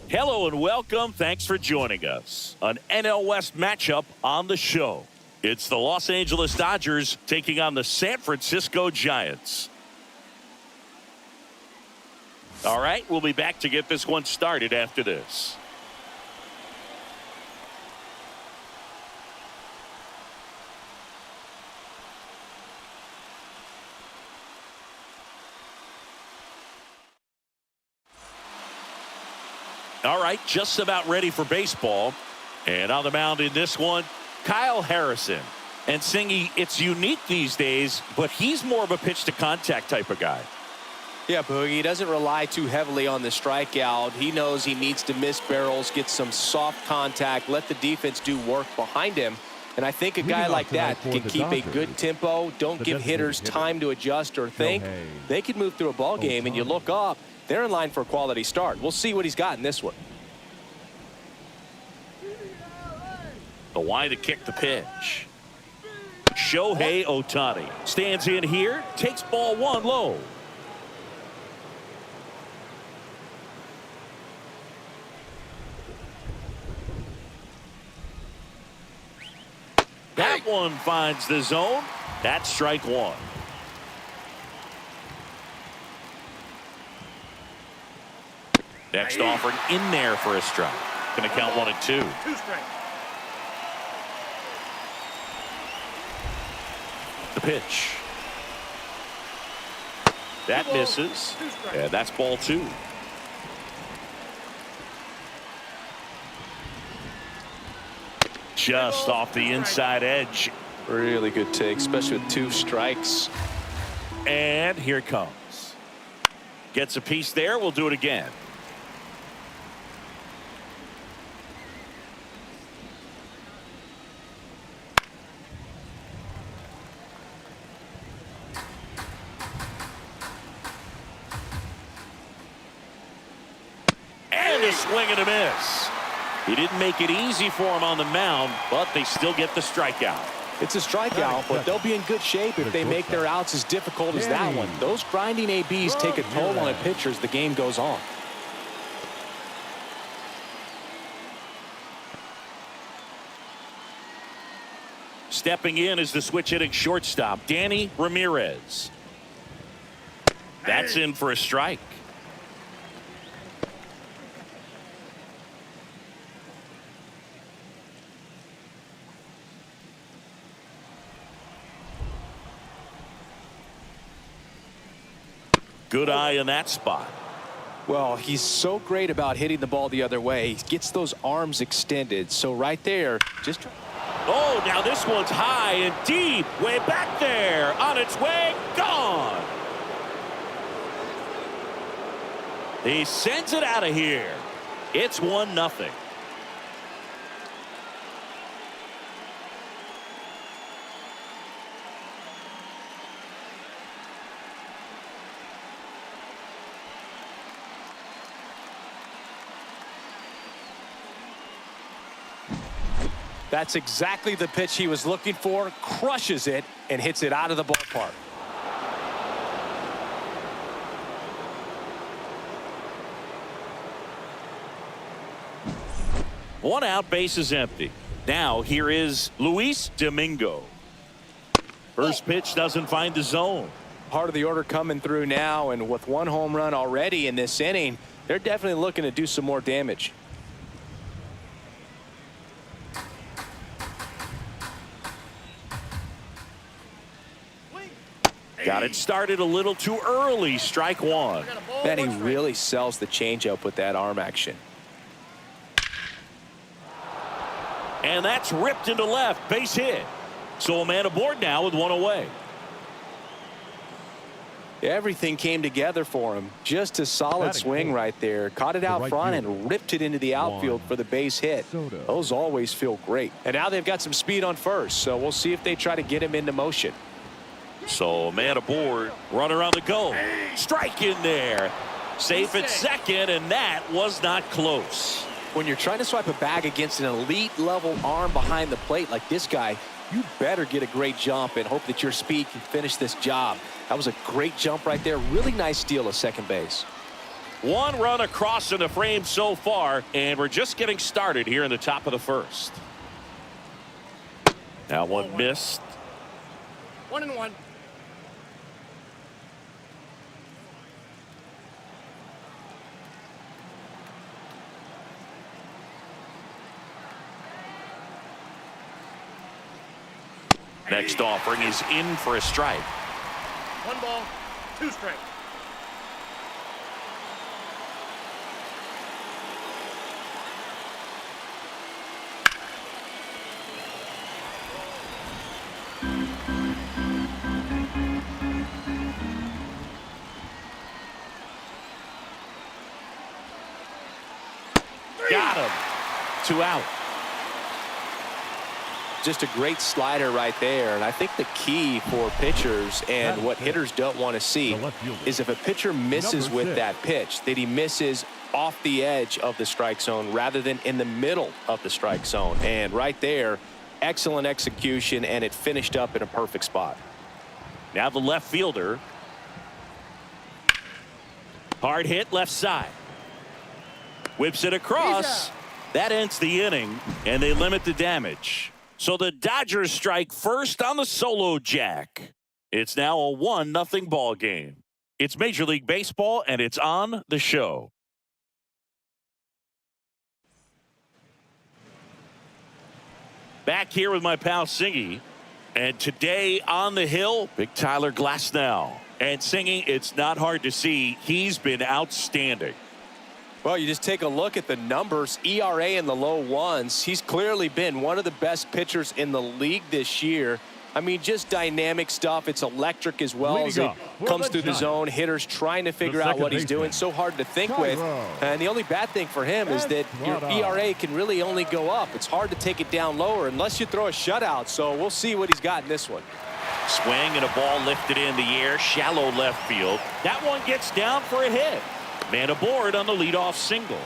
Hello and welcome. Thanks for joining us. An NL West matchup on the show. It's the Los Angeles Dodgers taking on the San Francisco Giants. All right, we'll be back to get this one started after this. All right, just about ready for baseball. And on the mound in this one, Kyle Harrison. And Singy, it's unique these days, but he's more of a pitch-to-contact type of guy. Yeah, Boogie, he doesn't rely too heavily on the strikeout. He knows he needs to miss barrels, get some soft contact, let the defense do work behind him. And I think a guy like that can keep a good tempo, don't give hitters time to adjust or think. They can move through a ball game, and you look up, they're in line for a quality start. We'll see what he's got in this one. The wide to kick the pitch. Shohei Ohtani stands in here, takes ball one low. That one finds the zone. That's strike one. Next offered in there for a strike. Going to count 1-2. The pitch. That misses. And that's ball two. Just off the inside edge. Really good take, especially with 2 strikes. And here it comes. Gets a piece there. We'll do it again. And a swing and a miss. He didn't make it easy for him on the mound, but they still get the strikeout. It's a strikeout, but they'll be in good shape if they make their outs as difficult as that one. Those grinding ABs take a toll on a pitcher as the game goes on. Stepping in is the switch hitting shortstop, Danny Ramirez. That's in for a strike. Good eye in that spot. Well, he's so great about hitting the ball the other way. He gets those arms extended. So right there, just... Oh, now this one's high and deep. Way back there. On its way. Gone. He sends it out of here. It's 1-0. That's exactly the pitch he was looking for. Crushes it and hits it out of the ballpark. One out, base is empty. Now here is Luis Domingo. First pitch doesn't find the zone. Part of the order coming through now, and with 1 home run already in this inning, they're definitely looking to do some more damage. Got it started a little too early. Strike one. Then he really sells the changeup with that arm action. And that's ripped into left. Base hit. So a man aboard now with 1 away. Everything came together for him. Just a solid swing right there. Caught it out front and ripped it into the outfield for the base hit. Those always feel great. And now they've got some speed on first, so we'll see if they try to get him into motion. So a man aboard, runner on the go. Strike in there. Safe at second, and that was not close. When you're trying to swipe a bag against an elite level arm behind the plate like this guy, you better get a great jump and hope that your speed can finish this job. That was a great jump right there. Really nice steal of second base. One run across in the frame so far, and we're just getting started here in the top of the first. Now one missed. 1-1. Next offering is in for a strike. 1 ball, 2 strikes. Got him. 2 out. Just a great slider right there. And I think the key for pitchers and what hitters don't want to see is if a pitcher misses with that pitch, that he misses off the edge of the strike zone rather than in the middle of the strike zone. And right there, excellent execution, and it finished up in a perfect spot. Now the left fielder. Hard hit left side. Whips it across. That ends the inning, and they limit the damage. So the Dodgers strike first on the solo jack. It's now a 1-0 ball game. It's Major League Baseball, and it's on the show. Back here with my pal Singy. And today on the hill, Big Tyler Glasnow. And Singy, it's not hard to see. He's been outstanding. Well, you just take a look at the numbers, ERA in the low ones. He's clearly been one of the best pitchers in the league this year. I mean, just dynamic stuff. It's electric as well as it comes through the zone. Hitters trying to figure out what he's doing. So hard to think with. And the only bad thing for him is that your ERA can really only go up. It's hard to take it down lower unless you throw a shutout. So we'll see what he's got in this one. Swing and a ball lifted in the air, shallow left field. That one gets down for a hit. Man aboard on the leadoff single.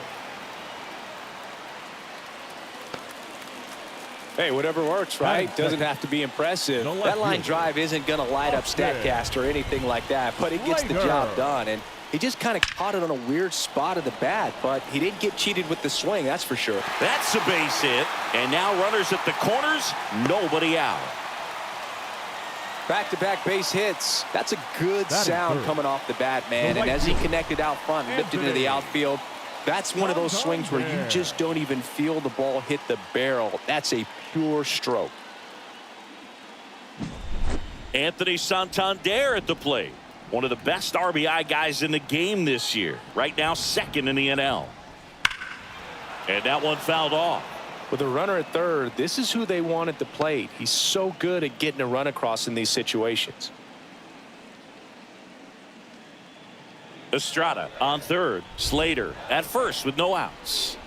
Hey, whatever works, right? Doesn't have to be impressive. That line drive isn't going to light up StatCast or anything like that, but it gets the job done. And he just kind of caught it on a weird spot of the bat, but he didn't get cheated with the swing, that's for sure. That's a base hit. And now runners at the corners, nobody out. Back-to-back base hits. That's a good sound coming off the bat, man. And as he connected out front and lifted into the outfield, that's one of those swings where you just don't even feel the ball hit the barrel. That's a pure stroke. Anthony Santander at the plate. One of the best RBI guys in the game this year. Right now, second in the NL. And that one fouled off. With a runner at third, this is who they want at the plate. He's so good at getting a run across in these situations. Estrada on third. Slater at first with no outs.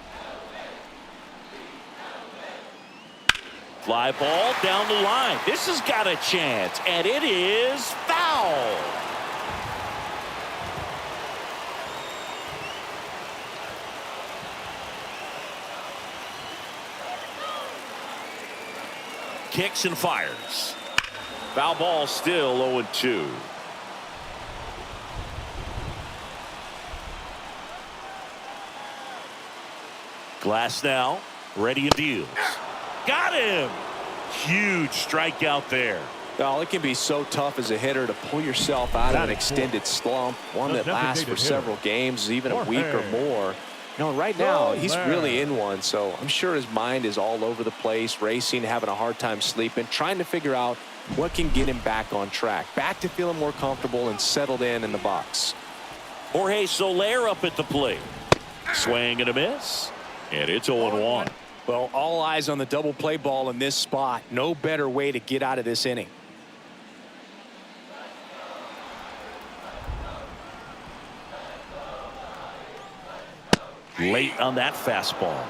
Fly ball down the line. This has got a chance, and it is foul. Kicks and fires. Foul ball, still 0-2. Glasnow ready and deals. Got him. Huge strikeout there. Well, it can be so tough as a hitter to pull yourself out of an extended slump, one that lasts for several games, even a week or more. You know, right now, he's really in one, so I'm sure his mind is all over the place, racing, having a hard time sleeping, trying to figure out what can get him back on track, back to feeling more comfortable and settled in the box. Jorge Soler up at the plate. Swing and a miss, and it's 0-1. Well, all eyes on the double play ball in this spot. No better way to get out of this inning. Late on that fastball.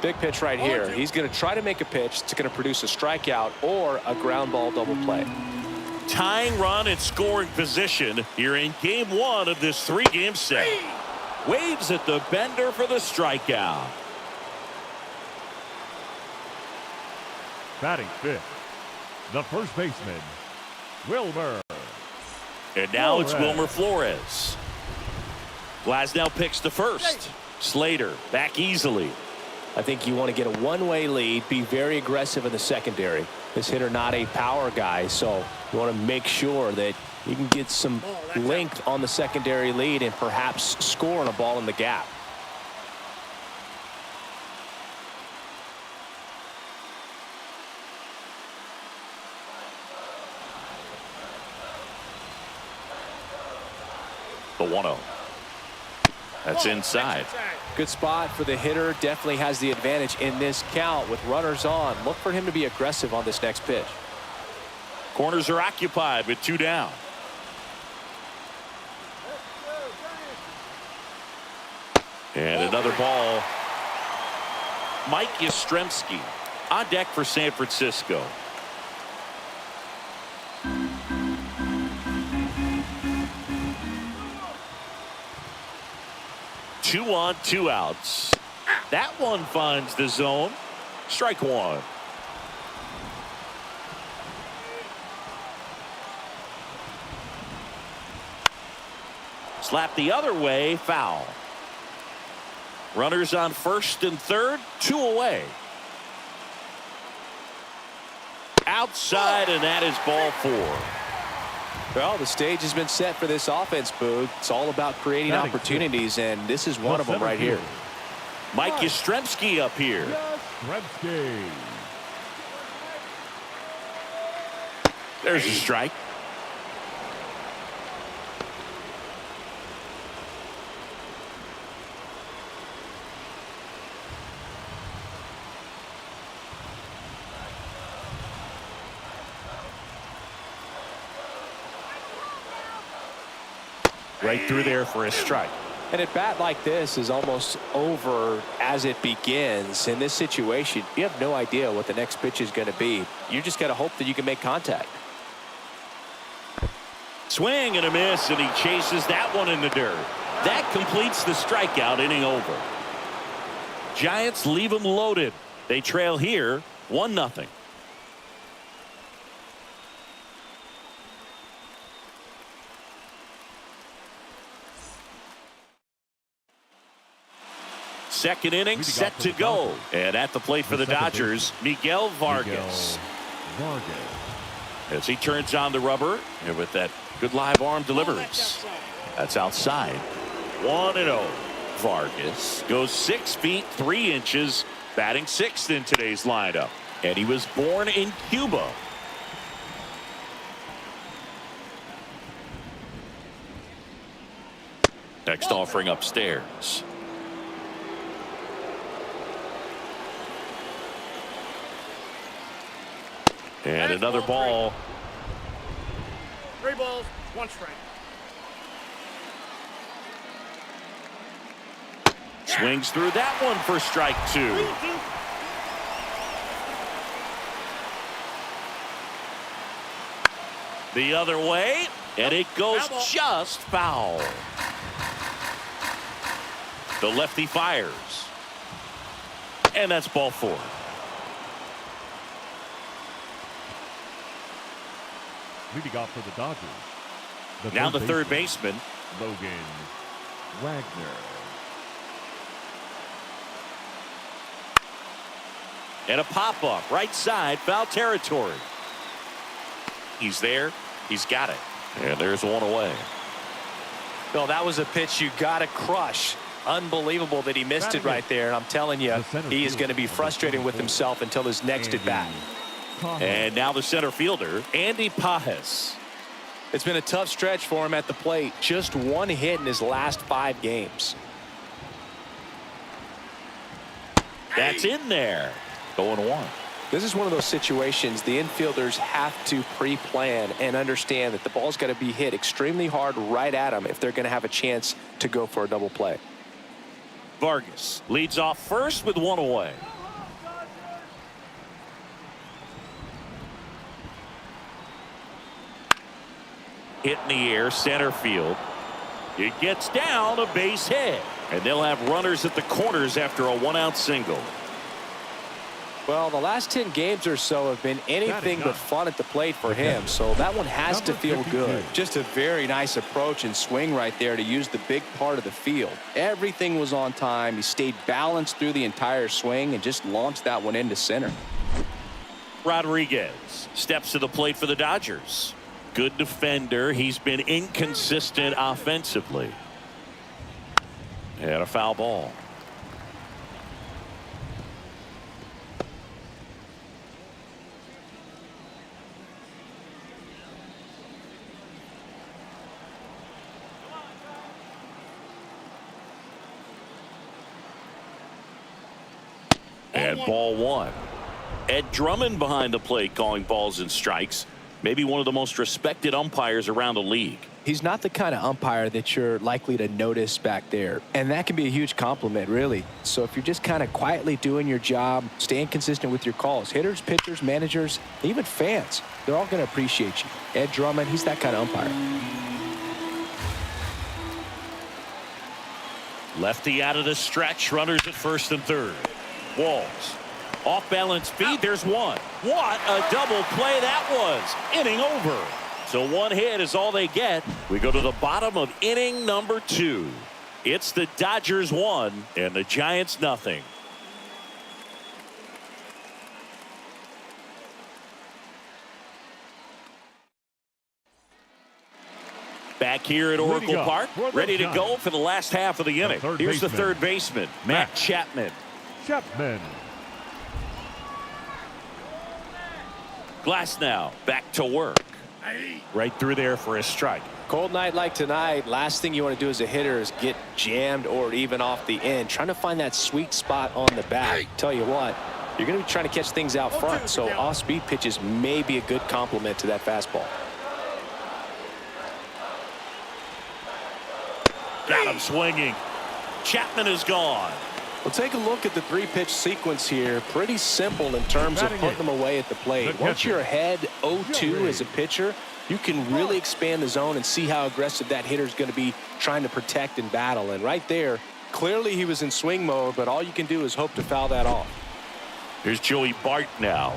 Big pitch right here. He's going to try to make a pitch that's going to produce a strikeout or a ground ball double play. Tying run in scoring position here in game one of this 3-game set. Waves at the bender for the strikeout. Batting fifth, the first baseman, Wilmer. And now it's Wilmer Flores. Glasnow picks to first. Slater back easily. I think you want to get a one-way lead, be very aggressive in the secondary. This hitter not a power guy, so you want to make sure that you can get some length on the secondary lead and perhaps score on a ball in the gap. The 1-0. That's inside. Good spot for the hitter. Definitely has the advantage in this count with runners on. Look for him to be aggressive on this next pitch. Corners are occupied with 2 down. And another ball. Mike Yastrzemski on deck for San Francisco. 2 on, 2 outs. That one finds the zone. Strike 1. Slap the other way, foul. Runners on first and third, 2 away. Outside, and that is ball 4. Well, the stage has been set for this offense, Boog. It's all about creating opportunities, and this is one of them right here. Mike Yastrzemski up here. Yastrzemski. There's a strike. Right through there for a strike. And at bat like this is almost over as it begins. In this situation, you have no idea what the next pitch is going to be. You just got to hope that you can make contact. Swing and a miss, and he chases that one in the dirt. That completes the strikeout, inning over. Giants leave them loaded. They trail here 1-0. Second inning set to go. And at the plate for the Dodgers, Miguel Vargas. As he turns on the rubber, and with that good live arm delivers. That's outside. 1-0. Vargas goes 6 feet 3 inches, batting 6th in today's lineup. And he was born in Cuba. Next offering upstairs. And another ball. 3 balls, 1 strike. Swings through that one for strike 2. The other way, and it goes just foul. The lefty fires. And that's ball 4. Leading off for the Dodgers. Now the third baseman, Logan Wagner. and a pop-up right side, foul territory. He's there. He's got it. And there's one away. Well, that was a pitch you got to crush. Unbelievable that he missed it right there. And I'm telling you, he is going to be frustrated with himself until his next at bat. And now the center fielder, Andy Pajes. It's been a tough stretch for him at the plate. Just 1 hit in his last 5 games. That's in there. 0-1. This is one of those situations the infielders have to pre-plan and understand that the ball's got to be hit extremely hard right at them if they're going to have a chance to go for a double play. Vargas leads off first with 1 away. Hit in the air, center field. It gets down, a base hit. And they'll have runners at the corners after a 1-out single. Well, the last 10 games or so have been anything but fun at the plate for him, so that one has to feel good. Just a very nice approach and swing right there to use the big part of the field. Everything was on time. He stayed balanced through the entire swing and just launched that one into center. Rodriguez steps to the plate for the Dodgers. Good defender. He's been inconsistent offensively. And a foul ball. And ball one. Ed Drummond behind the plate calling balls and strikes. Maybe one of the most respected umpires around the league. He's not the kind of umpire that you're likely to notice back there. And that can be a huge compliment, really. So if you're just kind of quietly doing your job, staying consistent with your calls, hitters, pitchers, managers, even fans, they're all going to appreciate you. Ed Drummond, he's that kind of umpire. Lefty out of the stretch. Runners at first and third. Walls. Off balance feed. There's one. What a double play that was. Inning over. So one hit is all they get. We go to the bottom of inning number 2. It's the Dodgers 1 and the Giants nothing. Back here at Oracle Park, ready to go for the last half of the inning. Here's the third baseman, Matt Chapman. Glass now back to work. Right through there for a strike. Cold night like tonight, last thing you want to do as a hitter is get jammed or even off the end. Trying to find that sweet spot on the bat. Tell you what, you're going to be trying to catch things out front, so off-speed pitches may be a good complement to that fastball. Got him swinging. Chapman is gone. Well, take a look at the 3-pitch sequence here. Pretty simple in terms of putting them away at the plate. Once you're ahead 0-2 as a pitcher, you can really expand the zone and see how aggressive that hitter is going to be trying to protect and battle. And right there, clearly he was in swing mode, but all you can do is hope to foul that off. Here's Joey Bart now.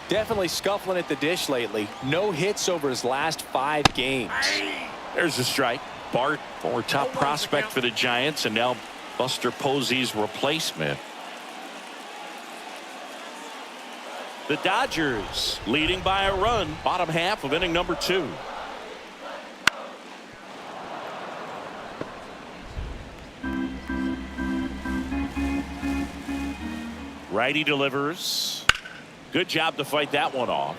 Definitely scuffling at the dish lately. No hits over his last 5 games. There's a strike. Bart, former top prospect for the Giants, and now Buster Posey's replacement. The Dodgers leading by a run, bottom half of inning number 2. Righty delivers. Good job to fight that one off.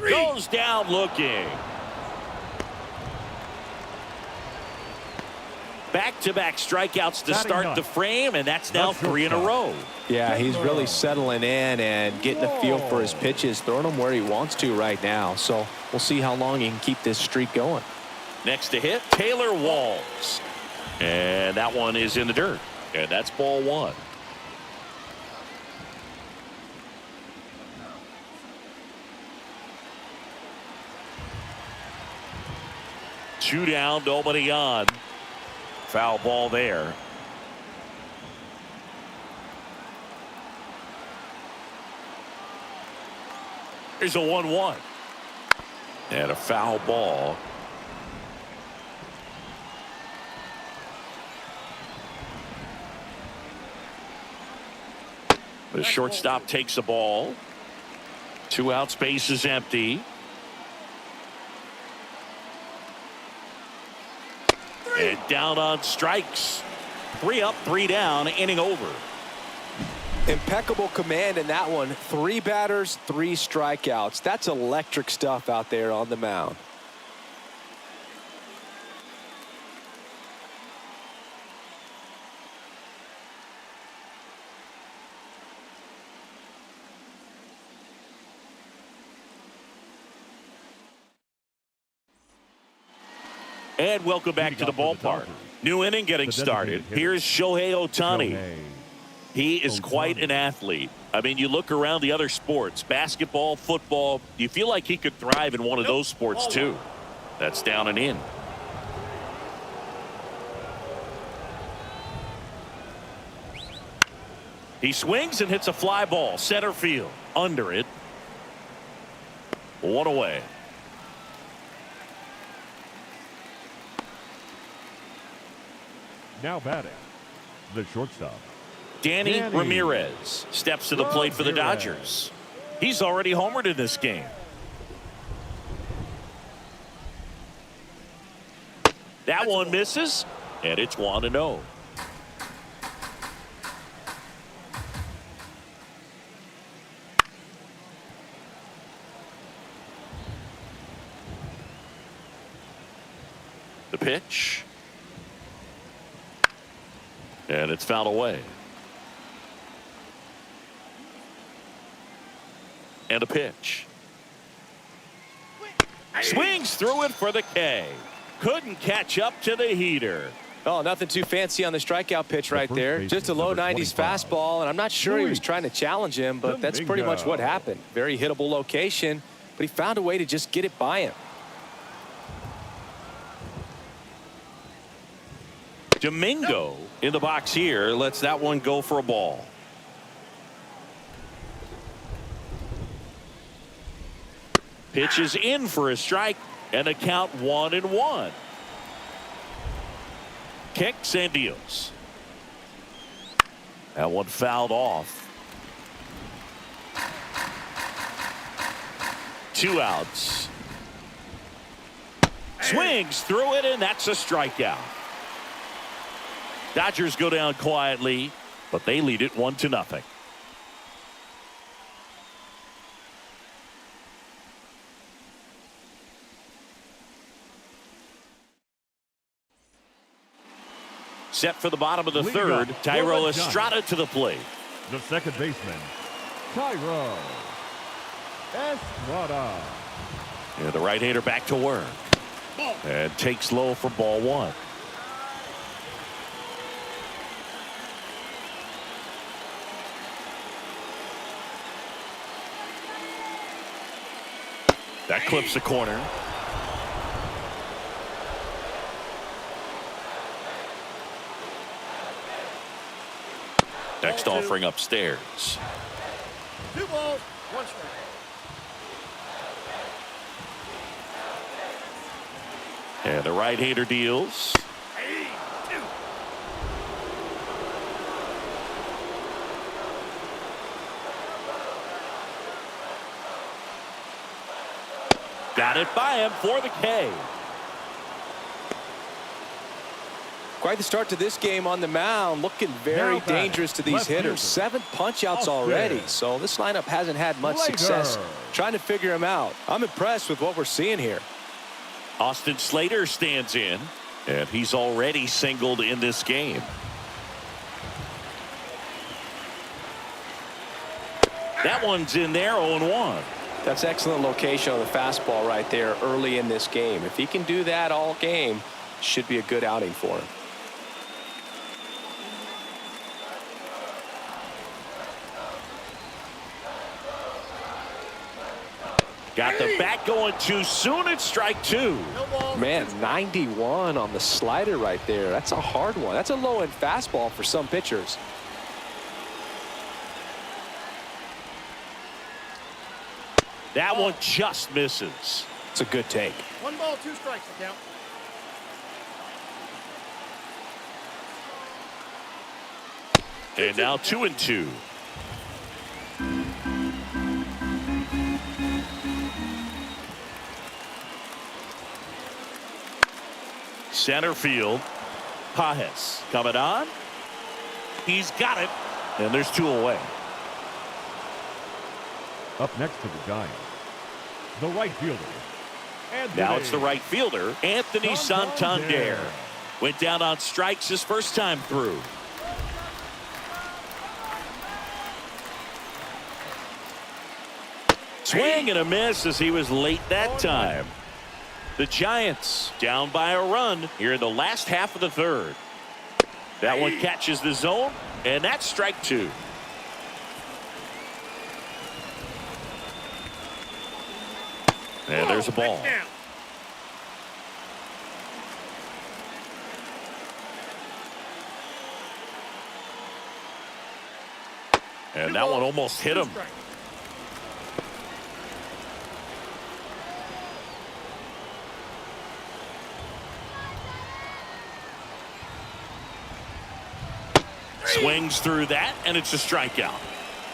Goes down looking. Back-to-back strikeouts to start the frame, and that's now 3 in a row. Yeah, he's really settling in and getting a feel for his pitches, throwing them where he wants to right now. So we'll see how long he can keep this streak going. Next to hit, Taylor Walls. And that one is in the dirt. And that's ball 1. Two down, nobody on. Foul ball there. Here's a 1-1. And a foul ball. The shortstop takes the ball. 2 outs, base is empty. And down on strikes. 3 up, 3 down, inning over. Impeccable command in that one. 3 batters, 3 strikeouts. That's electric stuff out there on the mound. And welcome back to the ballpark. New inning getting started. Here's Shohei Ohtani. He is quite an athlete. I mean, you look around the other sports, basketball, football, you feel like he could thrive in one of those sports too. That's down and in. He swings and hits a fly ball. Center field. Under it. 1 away. Now batting, the shortstop. Danny Ramirez steps to the plate for the Dodgers. He's already homered in this game. That one misses, and it's 1-0. The pitch. And it's fouled away. And a pitch. Swings through it for the K. Couldn't catch up to the heater. Oh, nothing too fancy on the strikeout pitch right there. Just a low 90s fastball, and I'm not sure he was trying to challenge him, but that's pretty much what happened. Very hittable location, but he found a way to just get it by him. Domingo in the box here lets that one go for a ball. Pitches in for a strike, and the count 1-1. Kicks and deals. That one fouled off. 2 outs. Swings through it, and that's a strikeout. Dodgers go down quietly, but they lead it 1-0. Set for the bottom of the third. Thairo Estrada to the plate. The second baseman, Thairo Estrada. And the right-hander back to work. And takes low for ball 1. That clips the corner. Next offering upstairs. 2 balls, 1 strike. And the right-hander deals. Got it by him for the K. Quite the start to this game on the mound. Looking very dangerous to these hitters. 7 punch-outs already. So this lineup hasn't had much success trying to figure him out. I'm impressed with what we're seeing here. Austin Slater stands in, and he's already singled in this game. That one's in there, 0-1. That's excellent location on the fastball right there early in this game. If he can do that all game, should be a good outing for him. Got the bat going too soon. It's strike 2. Man, 91 on the slider right there. That's a hard one. That's a low-end fastball for some pitchers. That one just misses. It's a good take. 1 ball, 2 strikes to count. And now 2-2. Center field. Pajes coming on. He's got it. And there's 2 away. Up next to the Giants, the right fielder. Now it's the right fielder, Anthony Santander. Went down on strikes his first time through. Swing and a miss as he was late that time. The Giants down by a run here in the last half of the third. That one catches the zone, and that's strike 2. And there's a ball. And that one almost hit him. Swings through that, and it's a strikeout.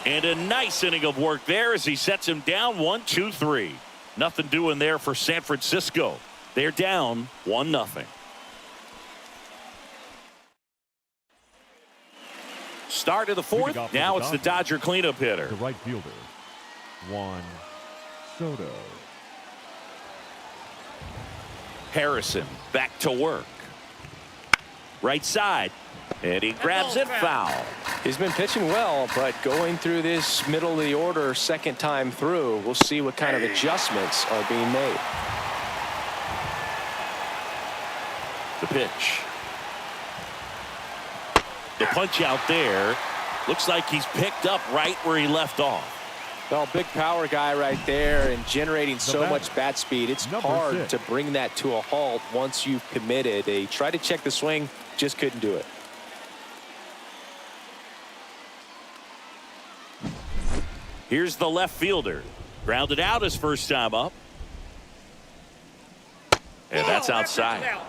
And a nice inning of work there as he sets him down 1-2-3. Nothing doing there for San Francisco. They're down 1-0. Start of the fourth. Now it's the Dodger cleanup hitter. The right fielder, Juan Soto. Harrison back to work. Right side. And he grabs it foul. He's been pitching well, but going through this middle of the order second time through, we'll see what kind of adjustments are being made. The pitch. The punch out there. Looks like he's picked up right where he left off. Well, big power guy right there and generating so much bat speed. It's hard to bring that to a halt once you've committed. They tried to check the swing, just couldn't do it. Here's the left fielder. Grounded out his first time up. And that's outside.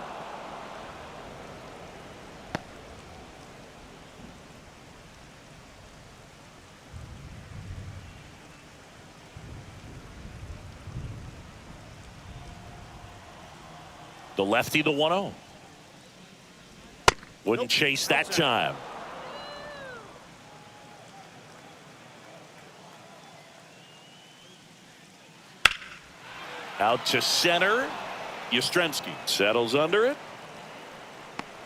The lefty, the 1-0. Wouldn't chase that time. Out to center. Yastrzemski settles under it.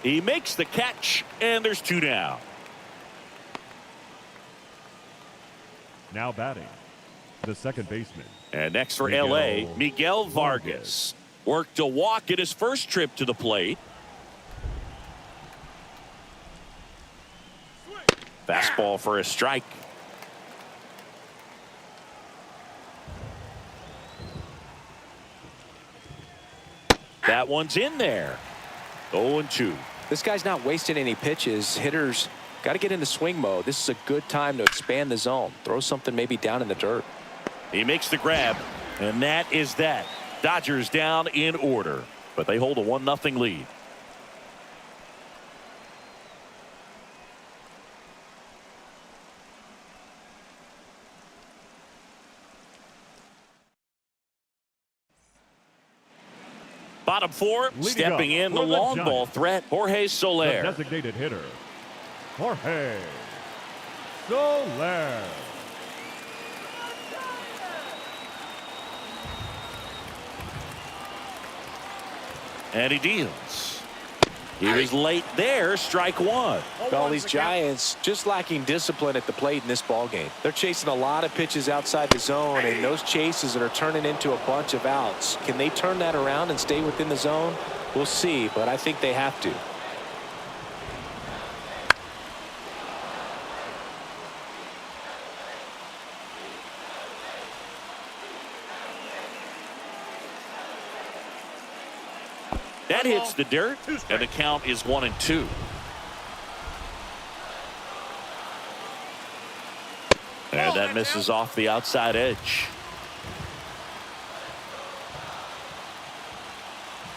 He makes the catch, and there's two down. Now batting, the second baseman. And next for L.A., Miguel Vargas. Worked a walk at his first trip to the plate. Fastball for a strike. That one's in there. 0-2. This guy's not wasting any pitches. Hitters got to get into swing mode. This is a good time to expand the zone. Throw something maybe down in the dirt. He makes the grab, and that is that. Dodgers down in order, but they hold a 1-0 lead. Bottom four, stepping in the long ball threat, Jorge Soler. The designated hitter, Jorge Soler. And he deals. He was late there, strike one. Well, these Giants just lacking discipline at the plate in this ball game. They're chasing a lot of pitches outside the zone, and those chases that are turning into a bunch of outs. Can they turn that around and stay within the zone? We'll see, but I think they have to. That hits the dirt, and the count is 1-2. And that misses off the outside edge.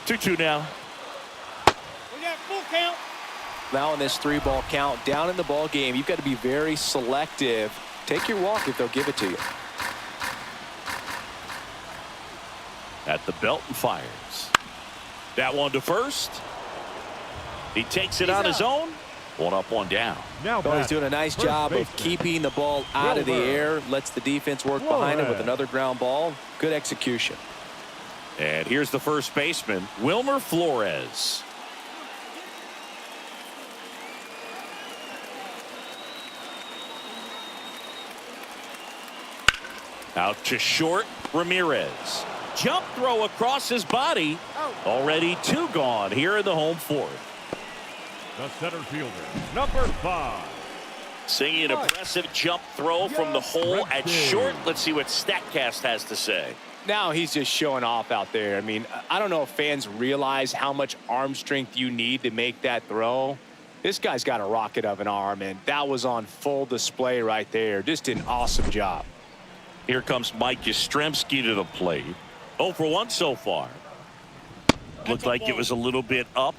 2-2 now. We got full count. Now in this 3-ball count, down in the ball game, you've got to be very selective. Take your walk if they'll give it to you. At the belt and fires. That one to first. He takes it on his own. 1 up, 1 down. Now he's doing a nice job of keeping the ball out of the air. Lets the defense work behind him with another ground ball. Good execution. And here's the first baseman, Wilmer Flores. Out to short, Ramirez. Jump throw across his body. Already 2 gone here in the home fourth. The center fielder, number 5. Singing an impressive jump throw from the hole at short. Let's see what StatCast has to say. Now he's just showing off out there. I mean, I don't know if fans realize how much arm strength you need to make that throw. This guy's got a rocket of an arm, and that was on full display right there. Just an awesome job. Here comes Mike Yastrzemski to the plate. 0 for 1 so far. Looked like it was a little bit up.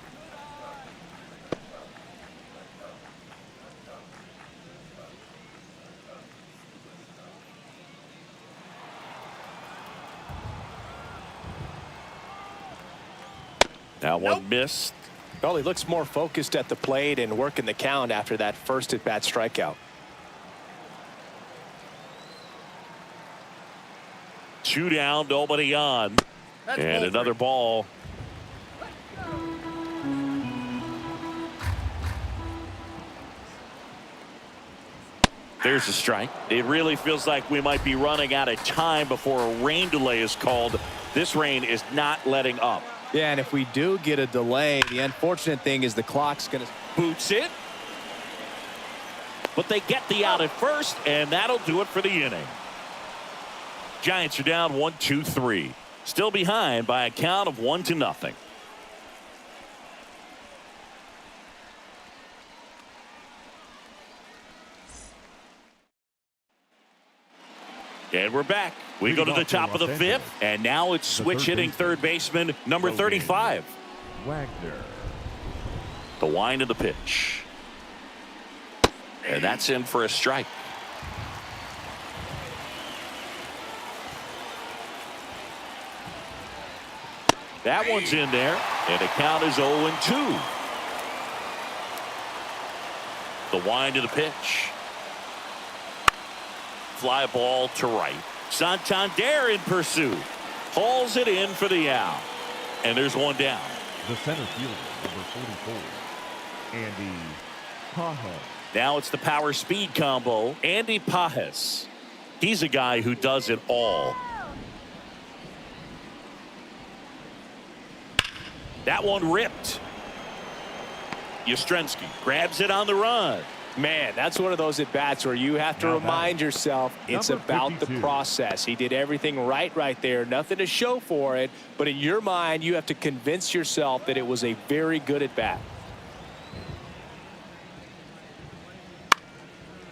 That one missed. Well, he looks more focused at the plate and working the count after that first at-bat strikeout. 2 down, nobody on. And another ball. There's a strike. It really feels like we might be running out of time before a rain delay is called. This rain is not letting up. Yeah, and if we do get a delay, the unfortunate thing is the clock's going to... Boots it. But they get the out at first, and that'll do it for the inning. Giants are down 1-2-3. Still behind by a count of 1-0. And we're back. We go to the top of the 5th, and now it's switch hitting third baseman number 35. Wagner. The wind of the pitch. And that's in for a strike. That one's in there, and the count is 0-2. The wind of the pitch. Fly ball to right. Santander in pursuit. Hauls it in for the out. And there's one down. The center fielder, number 44, Andy Pajas. Now it's the power speed combo. Andy Pajas. He's a guy who does it all. That one ripped. Yastrzemski grabs it on the run. Man, that's one of those at-bats where you have to remind yourself it's about the process. He did everything right there. Nothing to show for it. But in your mind, you have to convince yourself that it was a very good at-bat.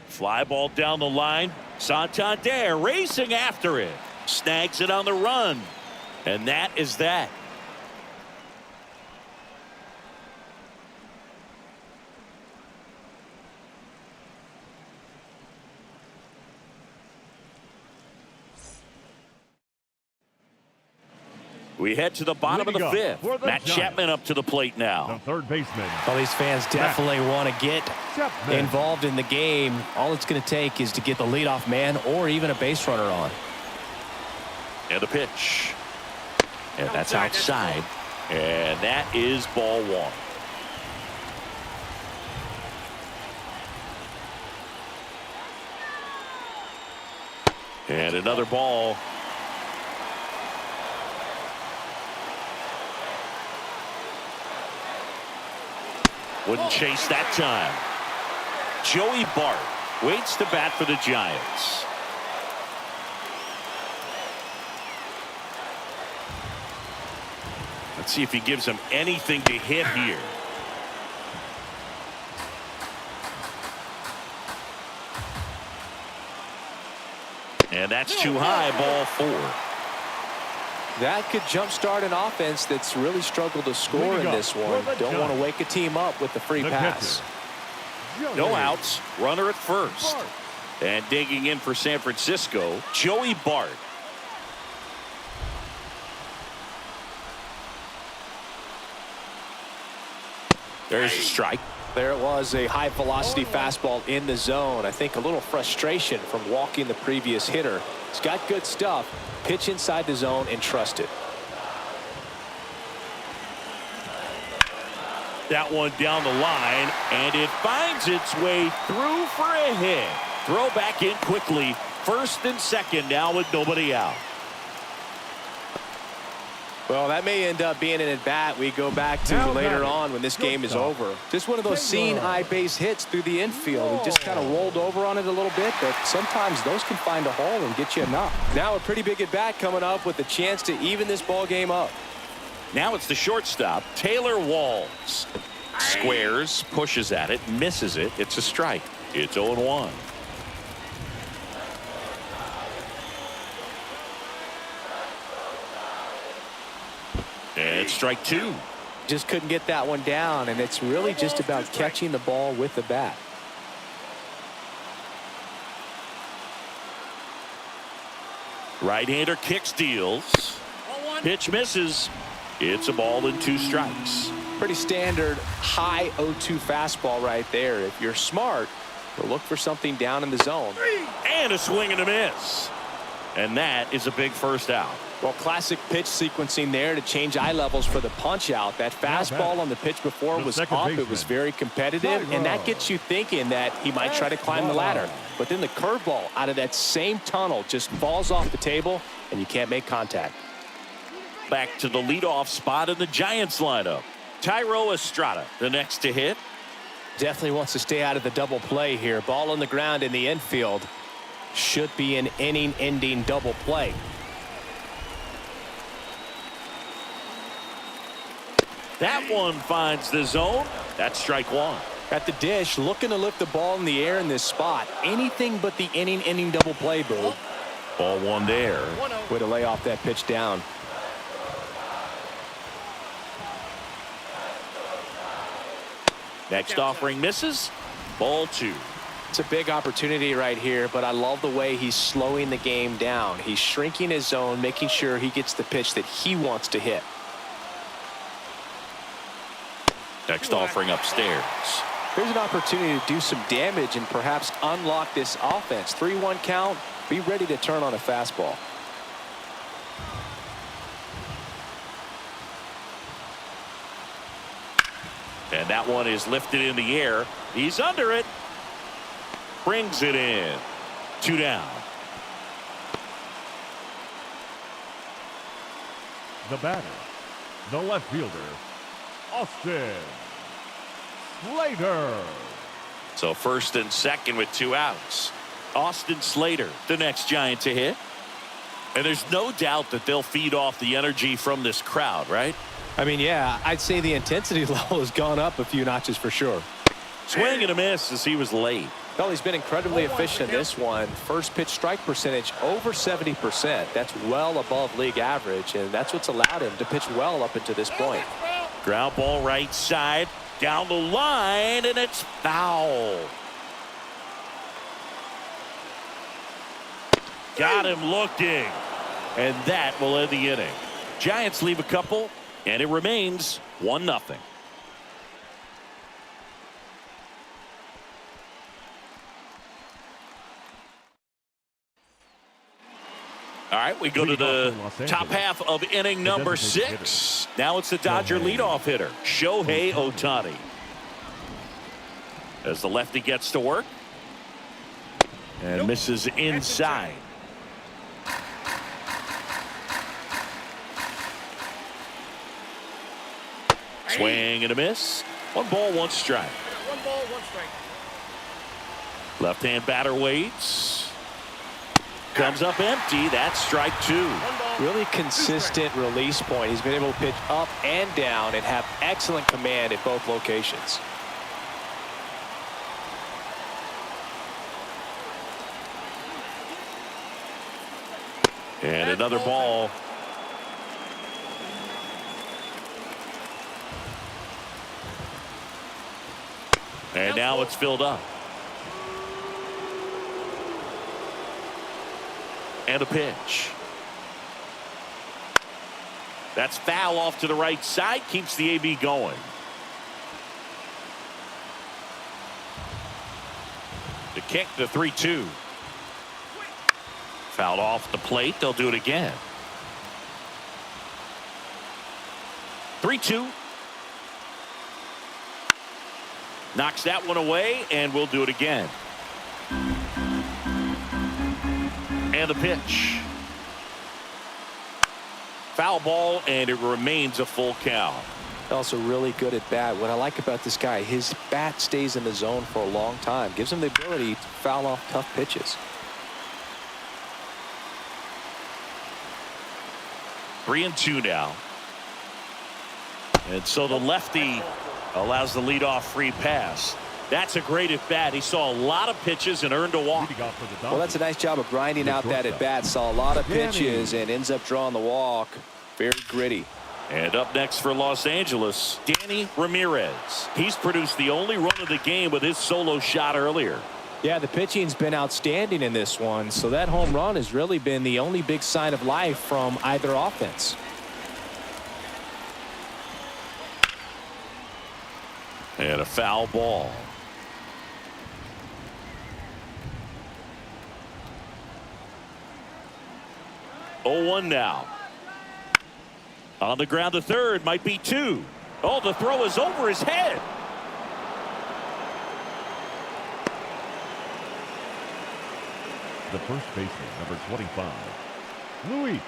Fly ball down the line. Santander racing after it. Snags it on the run. And that is that. We head to the bottom of the 5th. Matt Chapman up to the plate now. The third baseman. Well, these fans definitely want to get involved in the game. All it's going to take is to get the leadoff man or even a base runner on. And the pitch. And that's outside. And that is ball 1. And another ball. Wouldn't chase that time. Joey Bart waits to bat for the Giants. Let's see if he gives them anything to hit here. And that's too high, ball 4. That could jumpstart an offense that's really struggled to score in this one. Don't want to wake a team up with the free pass. No outs. Runner at first. And digging in for San Francisco, Joey Bart. There's a strike. There it was, a high velocity fastball in the zone. I think a little frustration from walking the previous hitter. He's got good stuff. Pitch inside the zone and trust it. That one down the line, and it finds its way through for a hit. Throw back in quickly. First and second now with nobody out. Well, that may end up being an at-bat we go back to later on when this game is over. Just one of those seeing high base hits through the infield. He just kind of rolled over on it a little bit, but sometimes those can find a hole and get you a knock. Now a pretty big at-bat coming up with a chance to even this ball game up. Now it's the shortstop, Taylor Walls. Squares, pushes at it, misses it. It's a strike. It's 0-1. And strike two. Just couldn't get that one down, and it's really just about catching the ball with the bat. Right-hander kicks, deals. Pitch misses. It's a ball and 2 strikes. Pretty standard high 0-2 fastball right there. If you're smart, you'll look for something down in the zone. And a swing and a miss. And that is a big first out. Well, classic pitch sequencing there to change eye levels for the punch out. That fastball on the pitch before was up. It was very competitive, and that gets you thinking that he might try to climb the ladder. But then the curveball out of that same tunnel just falls off the table, and you can't make contact. Back to the leadoff spot in the Giants lineup. Thairo Estrada, the next to hit. Definitely wants to stay out of the double play here. Ball on the ground in the infield. Should be an inning-ending double play. That one finds the zone. That's strike one. At the dish, looking to lift the ball in the air in this spot. Anything but the inning double play, Boo. Ball one there. Way to lay off that pitch down. Next offering misses. Ball two. It's a big opportunity right here, but I love the way he's slowing the game down. He's shrinking his zone, making sure he gets the pitch that he wants to hit. Next offering upstairs. Here's an opportunity to do some damage and perhaps unlock this offense. 3-1 count. Be ready to turn on a fastball. And that one is lifted in the air. He's under it. Brings it in. 2 down. The batter, the left fielder, Austin Slater. So first and second with 2 outs. Austin Slater, the next Giant to hit. And there's no doubt that they'll feed off the energy from this crowd, right? I mean, yeah, I'd say the intensity level has gone up a few notches for sure. Swing and a miss as he was late. Well, he's been incredibly efficient in this one. First pitch strike percentage over 70%. That's well above league average, and that's what's allowed him to pitch well up until this point. Ground ball right side, down the line, and it's foul. Got him looking, and that will end the inning. Giants leave a couple, and it remains 1-0. All right, we go to the top half of inning number 6. Now it's the Dodger leadoff hitter, Shohei Ohtani. As the lefty gets to work and misses inside. Swing and a miss. 1 ball, 1 strike. 1 ball, 1 strike. Left-hand batter waits. Comes up empty. That's strike 2. Really consistent release point. He's been able to pitch up and down and have excellent command at both locations. And another ball. And now it's filled up. And a pitch. That's foul off to the right side. Keeps the AB going. The kick, the 3-2. Fouled off the plate. They'll do it again. 3-2. Knocks that one away, and we'll do it again. And the pitch. Foul ball, and it remains a full count. Also really good at bat. What I like about this guy, his bat stays in the zone for a long time. Gives him the ability to foul off tough pitches. 3-2 now. And so the lefty Allows the leadoff free pass. That's a great at bat. He saw a lot of pitches and earned a walk. Well, that's a nice job of grinding out that at bat. Saw a lot of pitches and ends up drawing the walk. Very gritty. And up next for Los Angeles, Danny Ramirez. He's produced the only run of the game with his solo shot earlier. Yeah, the pitching's been outstanding in this one, so that home run has really been the only big sign of life from either offense. And a foul ball. Oh, 1 now. On the ground to third, might be 2. Oh, the throw is over his head. The first baseman, number 25, Luis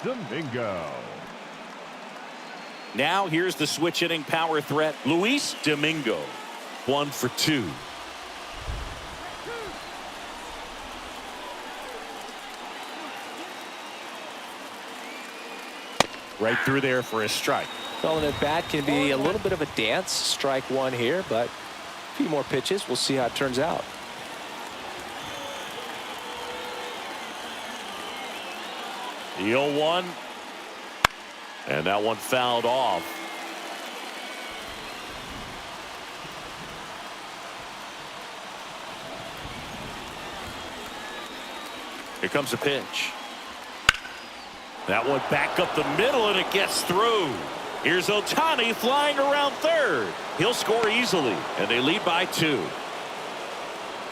Domingo. Now here's the switch hitting power threat, Luis Domingo. 1 for 2. Right through there for a strike. Well, that bat can be a little bit of a dance. Strike 1 here, but a few more pitches. We'll see how it turns out. The 0-1. And that one fouled off. Here comes a pitch. That one back up the middle, and it gets through. Here's Ohtani flying around third. He'll score easily, and they lead by 2.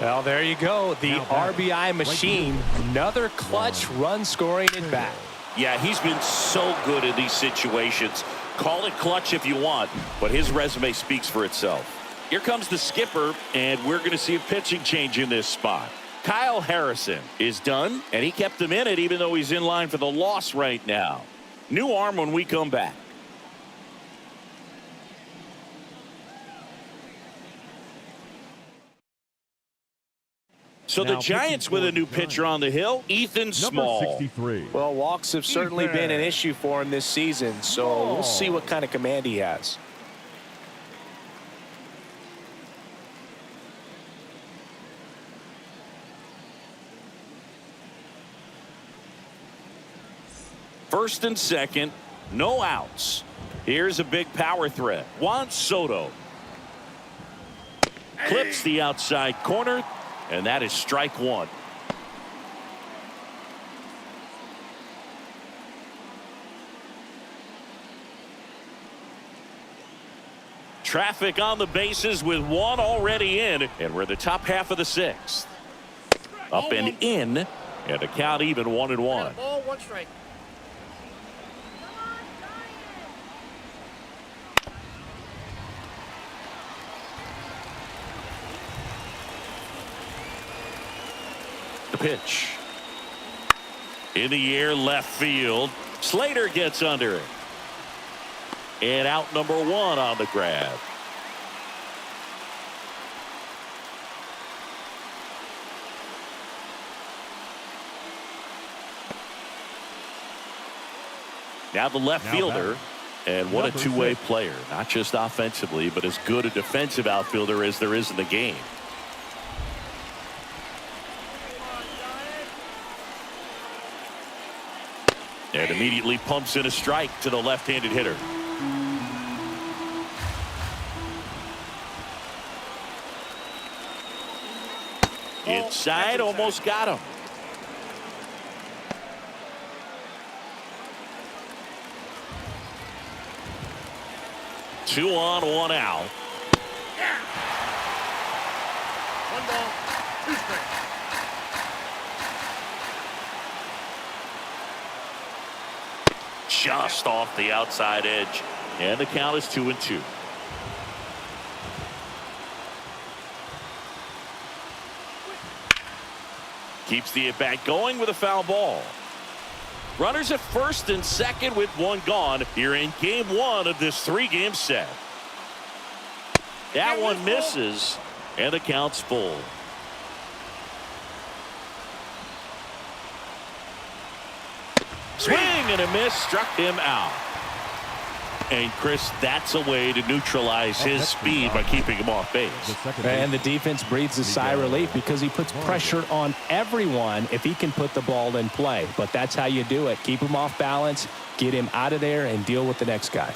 Well, there you go. The RBI machine. Another clutch run scoring at bat. Yeah, he's been so good in these situations. Call it clutch if you want, but his resume speaks for itself. Here comes the skipper, and we're going to see a pitching change in this spot. Kyle Harrison is done, and he kept him in it even though he's in line for the loss right now. New arm when we come back. So the Giants with a new pitcher on the hill, Ethan Small. Number 63. Well, walks have certainly been an issue for him this season, so we'll see what kind of command he has. First and second, no outs. Here's a big power threat. Juan Soto clips the outside corner, and that is strike 1. Traffic on the bases with 1 already in, and we're in the top half of the 6th. Up and in, and the count even 1-1. Ball, 1 strike. The pitch. In the air, left field. Slater gets under it. And out number 1 on the grab. Now the left fielder. And what a two-way player. Not just offensively, but as good a defensive outfielder as there is in the game. And immediately pumps in a strike to the left-handed hitter. Inside, almost got him. Two on, 1 out. 1 ball, 2 strikes. Just off the outside edge, and the count is 2-2. Keeps the at bat going with a foul ball. Runners at first and second with 1 gone here in game 1 of this 3-game set. That one misses, and the count's full. Swing and a miss, struck him out. And Chris, that's a way to neutralize his speed by keeping him off base. And the defense breathes a sigh of relief because he puts pressure on everyone if he can put the ball in play. But that's how you do it. Keep him off balance, get him out of there, and deal with the next guy.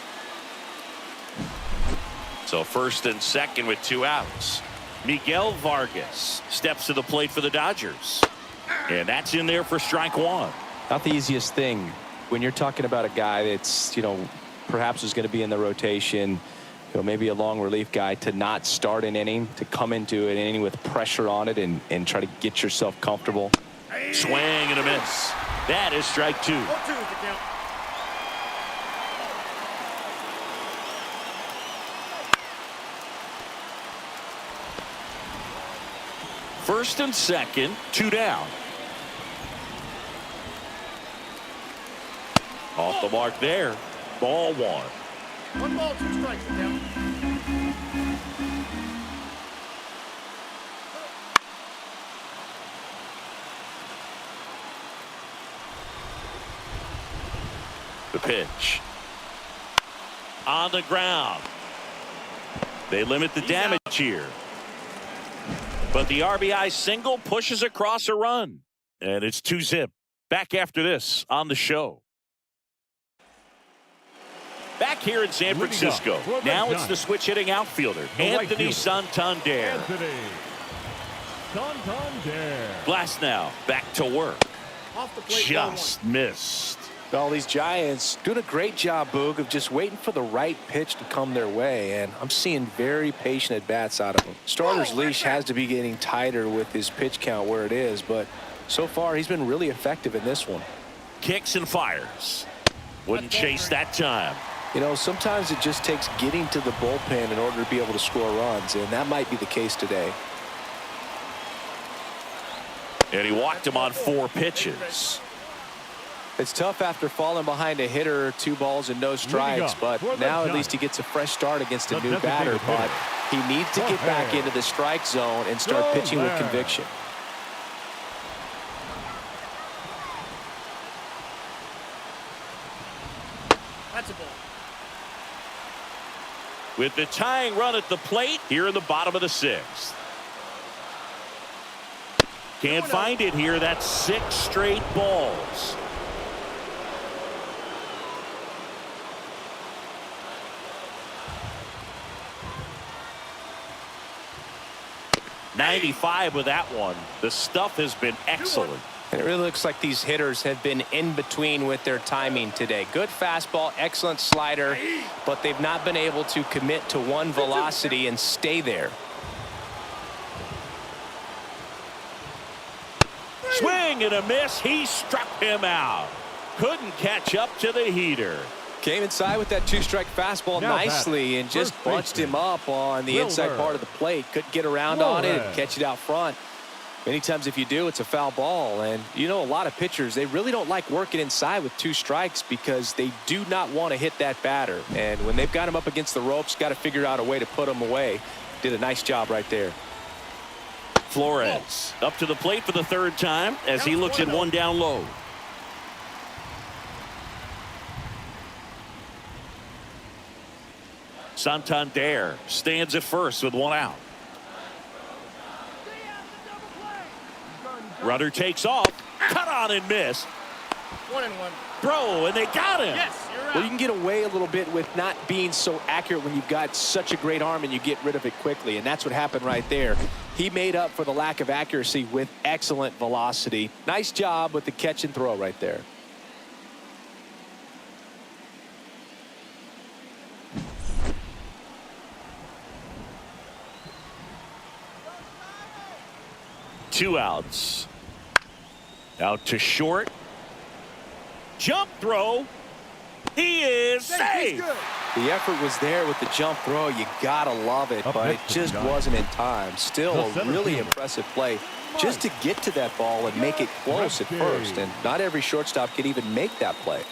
So first and second with 2 outs. Miguel Vargas steps to the plate for the Dodgers. And that's in there for strike 1. Not the easiest thing when you're talking about a guy that's, perhaps is going to be in the rotation, maybe a long relief guy, to not start an inning, to come into an inning with pressure on it and try to get yourself comfortable. Swing and a miss. That is strike 2. 0-2 is the count. First and second, 2 down. Off the mark there. Ball 1. 1 ball, 2 strikes, the count. The pitch. On the ground. They limit the damage here. But the RBI single pushes across a run. And it's 2-zip. Back after this on the show. Back here in San Francisco. Now it's the switch hitting outfielder, Anthony Santander. Glass now back to work. Off the plate, Just missed. All these Giants doing a great job, Boog, of just waiting for the right pitch to come their way, and I'm seeing very patient at-bats out of him. Starter's leash has to be getting tighter with his pitch count where it is, but so far he's been really effective in this one. Kicks and fires. Wouldn't chase that time. Sometimes it just takes getting to the bullpen in order to be able to score runs, and that might be the case today. And he walked him on 4 pitches. It's tough after falling behind a hitter, 2 balls and no strikes, but now at least he gets a fresh start against a new batter, but he needs to get back into the strike zone and start pitching with conviction. That's a ball. With the tying run at the plate here in the bottom of the 6th. Can't find it here. That's 6 straight balls. .95 with that one. The stuff has been excellent. And it really looks like these hitters have been in between with their timing today. Good fastball, excellent slider, but they've not been able to commit to one velocity and stay there. Swing and a miss. He struck him out. Couldn't catch up to the heater. Came inside with that 2-strike fastball nicely and just bunched him up on the inside part of the plate. Couldn't get around on it and catch it out front. Many times if you do, it's a foul ball. And a lot of pitchers, they really don't like working inside with 2 strikes because they do not want to hit that batter. And when they've got him up against the ropes, got to figure out a way to put him away. Did a nice job right there. Flores up to the plate for the 3rd time as he looks at 1 down low. Santander stands at first with 1 out. Runner takes off. Cut on and miss. 1-1. Throw, and they got him. Yes, you're out. Well, you can get away a little bit with not being so accurate when you've got such a great arm and you get rid of it quickly, and that's what happened right there. He made up for the lack of accuracy with excellent velocity. Nice job with the catch and throw right there. Two outs. Out to short. Jump throw. He is safe. The effort was there with the jump throw. You gotta love it, but it just wasn't in time. Still a really impressive play just to get to that ball and make it close at first. And not every shortstop can even make that play.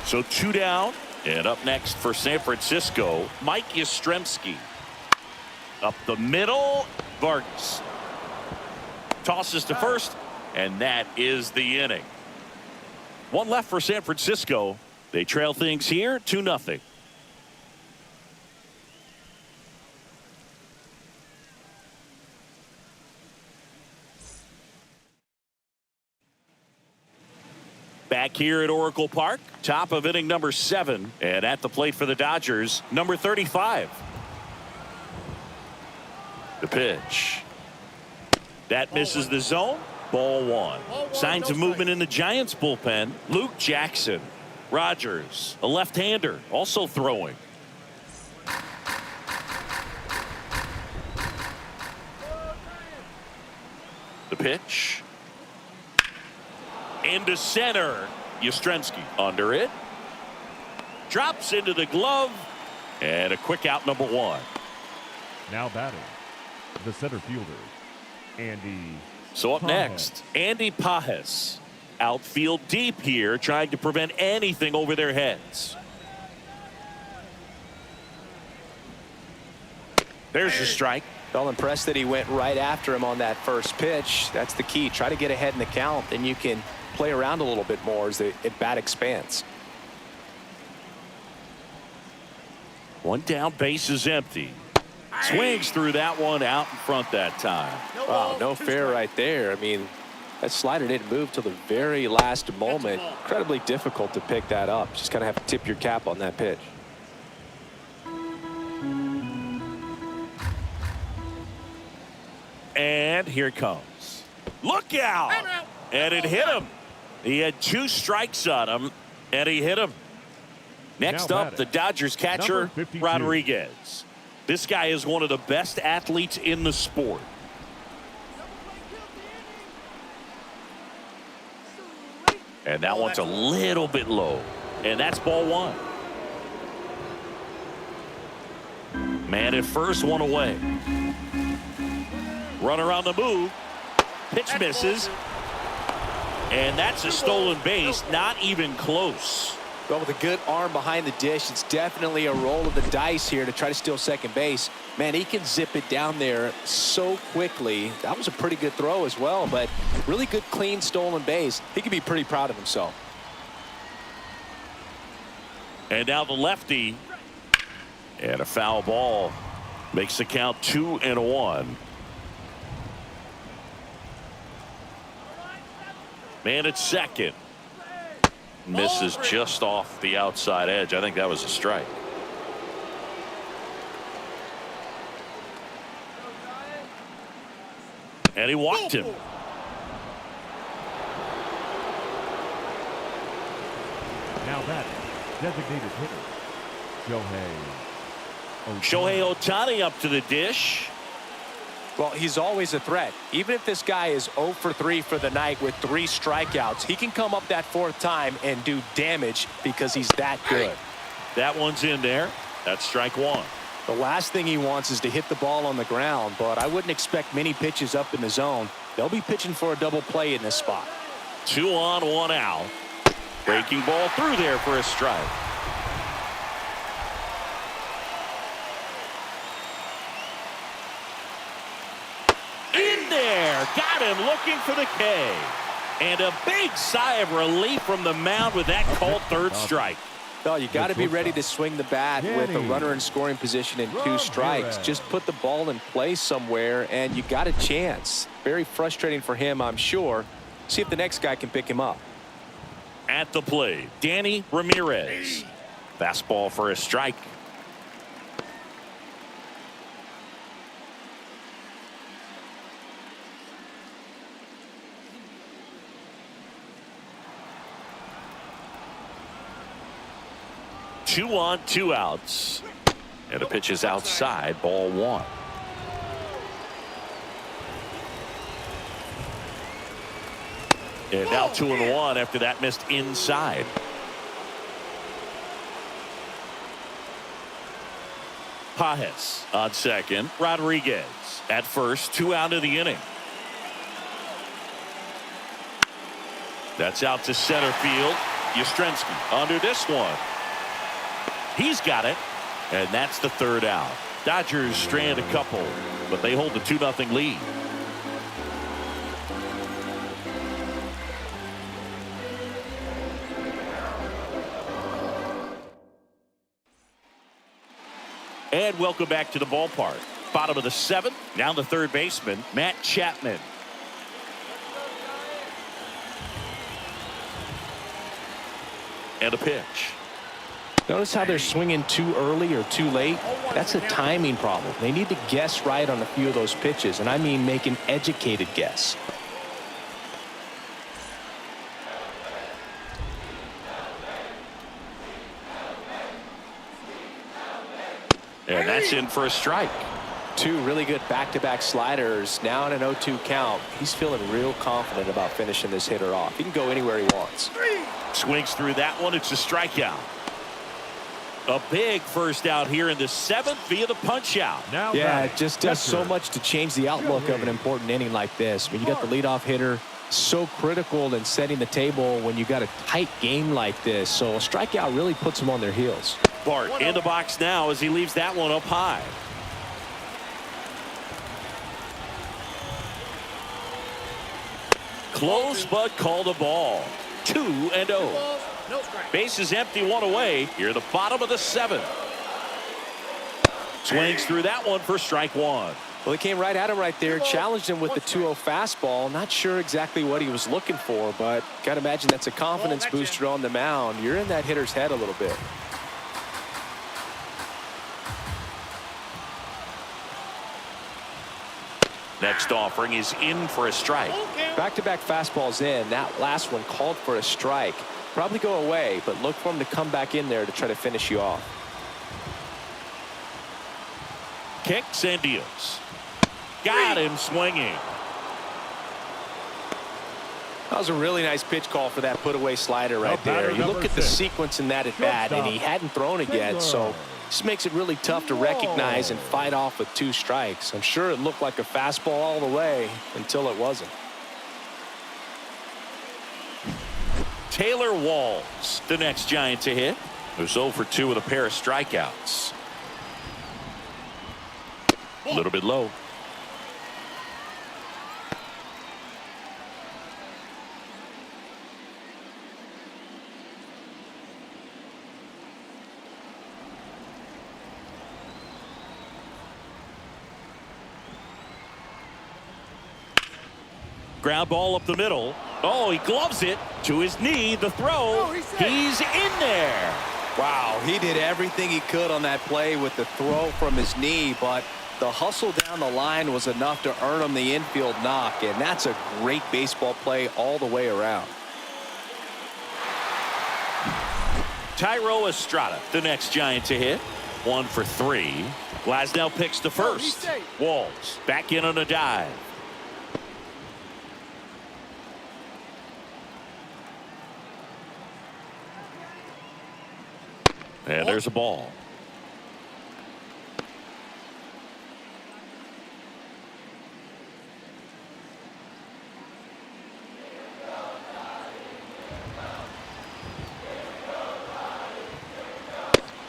So 2 down. And up next for San Francisco, Mike Yastrzemski. Up the middle, Vargas. Tosses to first, and that is the inning. One left for San Francisco. They trail things here 2-0. Back here at Oracle Park, top of inning number 7, and at the plate for the Dodgers, number 35. The pitch. That misses the zone. Ball 1. Signs of movement in the Giants bullpen. Luke Jackson. Rogers, a left-hander, also throwing. The pitch. Into center. Yastrzemski under it. Drops into the glove. And a quick out, number 1. Now batting, the center fielder, Andy. So up next, Andy Pages. Outfield deep here, trying to prevent anything over their heads. There's the strike. Well, impressed that he went right after him on that first pitch. That's the key. Try to get ahead in the count, then you can play around a little bit more as the at-bat expands. One down, base is empty. Swings through that one, out in front that time. Wow, no fair right there. I mean, that slider didn't move till the very last moment. Incredibly difficult to pick that up. Just kind of have to tip your cap on that pitch. And here it comes. Look out! And it hit him. He had 2 strikes on him, and he hit him. Next up, the Dodgers catcher, Rodriguez. This guy is one of the best athletes in the sport. And that one's a little bit low. And that's ball 1. Man at first, one away. Runner on the move. Pitch misses. And that's a stolen base. Not even close. Well, with a good arm behind the dish, it's definitely a roll of the dice here to try to steal second base. Man, he can zip it down there so quickly. That was a pretty good throw as well, but really good, clean, stolen base. He can be pretty proud of himself. And now the lefty. And a foul ball makes the count 2-1. Man at second. Misses just off the outside edge. I think that was a strike. And he walked him. Now batting, designated hitter, Shohei Ohtani up to the dish. Well, he's always a threat. Even if this guy is 0 for 3 for the night with 3 strikeouts, he can come up that 4th time and do damage because he's that good. That one's in there. That's strike 1. The last thing he wants is to hit the ball on the ground, but I wouldn't expect many pitches up in the zone. They'll be pitching for a double play in this spot. 2 on, 1 out. Breaking ball through there for a strike. In there. Got him looking for the K. And a big sigh of relief from the mound with that called 3rd strike. Well, you got to be ready to swing the bat with a runner in scoring position and 2 strikes. Just put the ball in play somewhere, and you got a chance. Very frustrating for him, I'm sure. See if the next guy can pick him up. At the plate, Danny Ramirez. Fastball for a strike. Two on, 2 outs. And the pitch is outside, ball 1. And now 2-1 after that missed inside. Pages on second. Rodriguez at first. 2 out of the inning. That's out to center field. Yastrzemski under this one. He's got it. And that's the 3rd out. Dodgers strand a couple, but they hold the 2-0 lead. And welcome back to the ballpark. Bottom of the 7th, down the third baseman, Matt Chapman. And a pitch. Notice how they're swinging too early or too late? That's a timing problem. They need to guess right on a few of those pitches, and I mean make an educated guess. And that's in for a strike. Two really good back-to-back sliders. Now in an 0-2 count. He's feeling real confident about finishing this hitter off. He can go anywhere he wants. Swings through that one. It's a strikeout. A big first out here in the 7th via the punch out. Yeah, it just does so much to change the outlook of an important inning like this. When you got the leadoff hitter, so critical in setting the table when you got a tight game like this. So a strikeout really puts them on their heels. Bart in the box now as he leaves that one up high. Close but called a ball. 2-0. No strike. Base is empty, one away. Here the bottom of the 7th. Swings through that one for strike one. Well, he came right at him right there, challenged him with the 2-0 fastball. Not sure exactly what he was looking for, but got to imagine that's a confidence booster on the mound. You're in that hitter's head a little bit. Next offering is in for a strike. Back-to-back fastballs in. That last one called for a strike. Probably go away, but look for him to come back in there to try to finish you off. Kicks and deals. Got him swinging. That was a really nice pitch call for that put-away slider right there. You look at the sequence in that at-bat, and he hadn't thrown it yet, so this makes it really tough to recognize and fight off with 2 strikes. I'm sure it looked like a fastball all the way until it wasn't. Taylor Walls, the next Giant to hit. Who's 0 for 2 with a pair of strikeouts. A little bit low. Ground ball up the middle. Oh, he gloves it to his knee. The throw. He's in there. Wow, he did everything he could on that play with the throw from his knee, but the hustle down the line was enough to earn him the infield knock, and that's a great baseball play all the way around. Tyro Estrada, the next Giant to hit. 1 for 3. Glasnow picks the first. Walls back in on a dive. And there's a ball.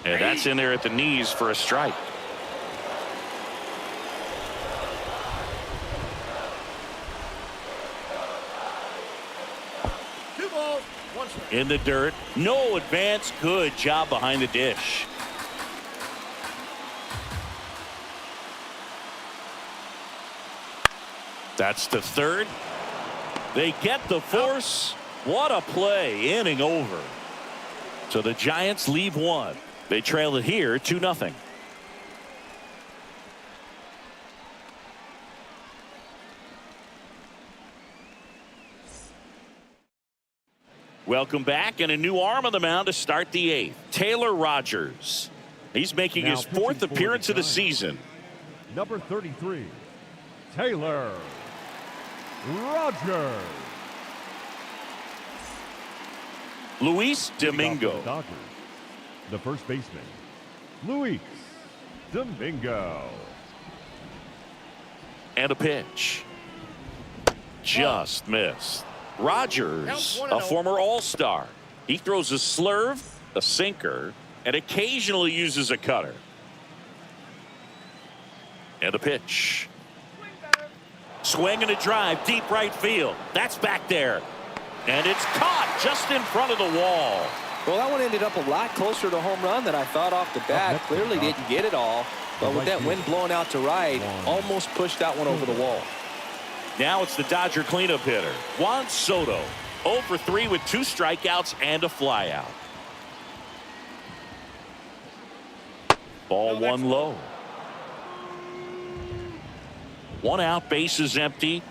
And that's in there at the knees for a strike. In the dirt. No advance. Good job behind the dish. That's the third. They get the force. What a play. Inning over. So the Giants leave one. They trail it here 2-0. Welcome back, and a new arm on the mound to start the 8th. Taylor Rogers. He's making his 4th appearance of the season. Number 33, Taylor Rogers. Luis Domingo. Dodgers, the first baseman, Luis Domingo. And a pitch. Just missed. Rogers, a former All-Star. He throws a slurve, a sinker, and occasionally uses a cutter. And a pitch. Swing and a drive, deep right field. That's back there. And it's caught just in front of the wall. Well, that one ended up a lot closer to home run than I thought off the bat. Clearly didn't get it all, but with that wind blowing out to right, almost pushed that one over the wall. Now it's the Dodger cleanup hitter, Juan Soto. 0 for 3 with 2 strikeouts and a flyout. Ball 1 low. 1 out, base is empty.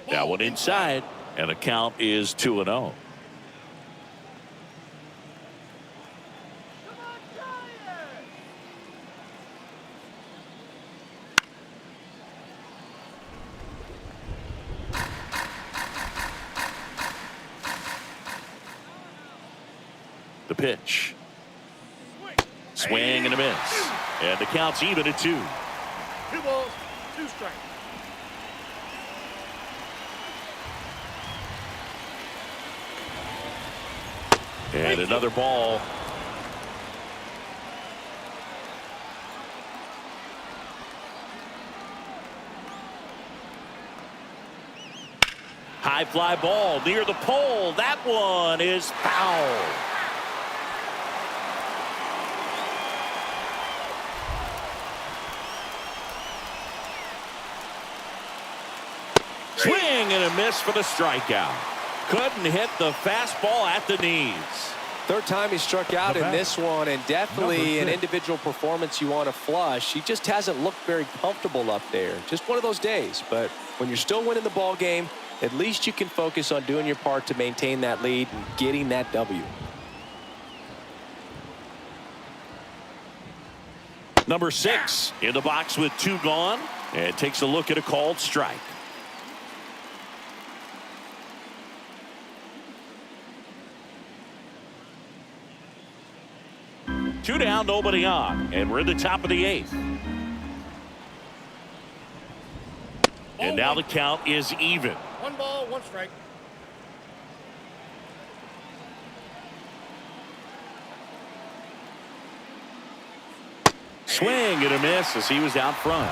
That one inside, and the count is 2-0. The pitch. Swing and a miss. And the count's even at 2. 2 balls, 2 strikes. And another ball. High fly ball near the pole. That one is foul. Swing and a miss for the strikeout. Couldn't hit the fastball at the knees. Third time he struck out in this one, and definitely an individual performance you want to flush. He just hasn't looked very comfortable up there. Just one of those days. But when you're still winning the ball game, at least you can focus on doing your part to maintain that lead and getting that W. Number 6 in the box with 2 gone, and takes a look at a called strike. 2 down, nobody on, and we're in the top of the 8th. And now the count is even. 1 ball, 1 strike. Swing and a miss as he was out front.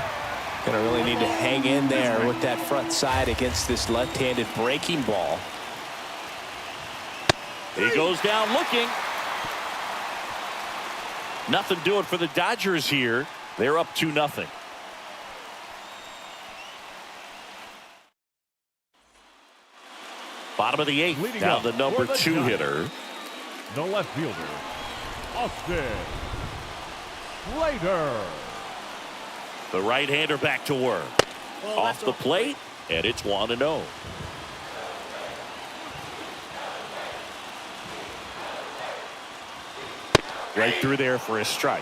Gonna really need to hang in there with that front side against this left-handed breaking ball. He goes down looking. Nothing doing for the Dodgers here. They're up 2-0. Bottom of the 8th. Now the number 2 hitter. The left fielder, Austin Slater. The right-hander back to work. Well, Off the plate, and it's 1-0. Right through there for a strike.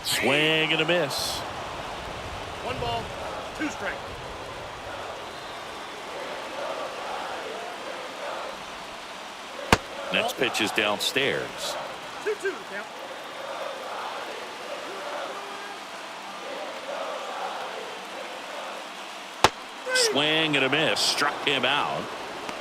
Swing and a miss. 1 ball, 2 strikes. Next pitch is downstairs. 2-2 count. Swing and a miss. Struck him out.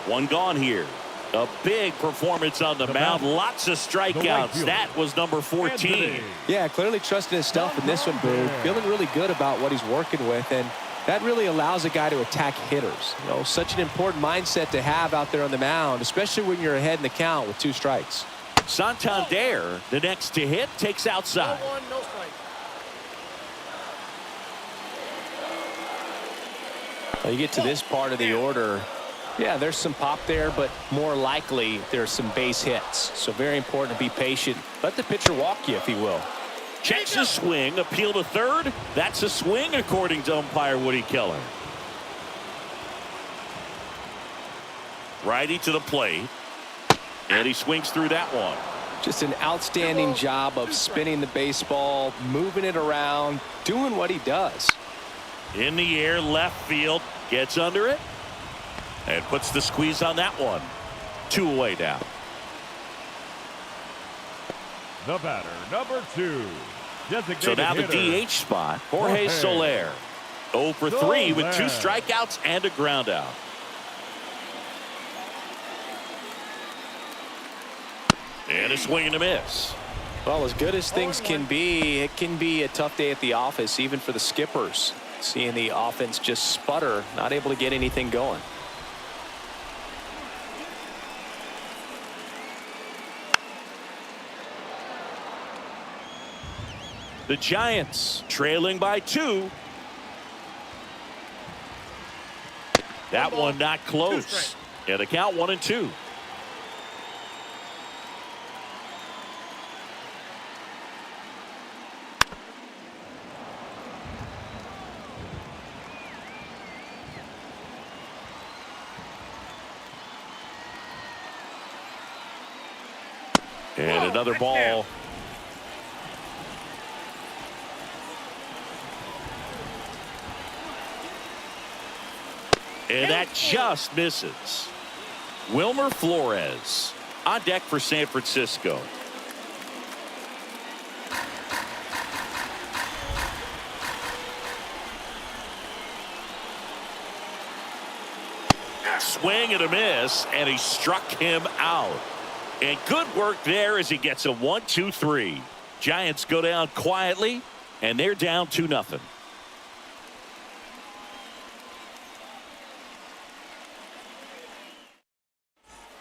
1 gone here. A big performance on the mound. Lots of strikeouts. That was number 14. Yeah, clearly trusting his stuff in this one, Boo. Feeling really good about what he's working with, and that really allows a guy to attack hitters. You know, such an important mindset to have out there on the mound, especially when you're ahead in the count with 2 strikes. Santander, the next to hit, takes outside. 1, no strike. Well, you get to this part of the order. Yeah, there's some pop there, but more likely there's some base hits. So very important to be patient. Let the pitcher walk you, if he will. Checks his swing, appeal to third. That's a swing, according to umpire Woody Keller. Righty to the plate, and he swings through that one. Just an outstanding job of spinning the baseball, moving it around, doing what he does. In the air, left field, gets under it, and puts the squeeze on that one. 2 away now. The batter, number 2. So now the DH spot, Jorge Soler. 0 for 3 with 2 strikeouts and a ground out. And a swing and a miss. Well, as good as things can be, it can be a tough day at the office, even for the skippers. Seeing the offense just sputter, not able to get anything going. The Giants trailing by 2. That one not close. Yeah, the count 1-2. And another ball. And that just misses. Wilmer Flores on deck for San Francisco. Swing and a miss, and he struck him out. And good work there as he gets a 1-2-3. Giants go down quietly, and they're down 2-0.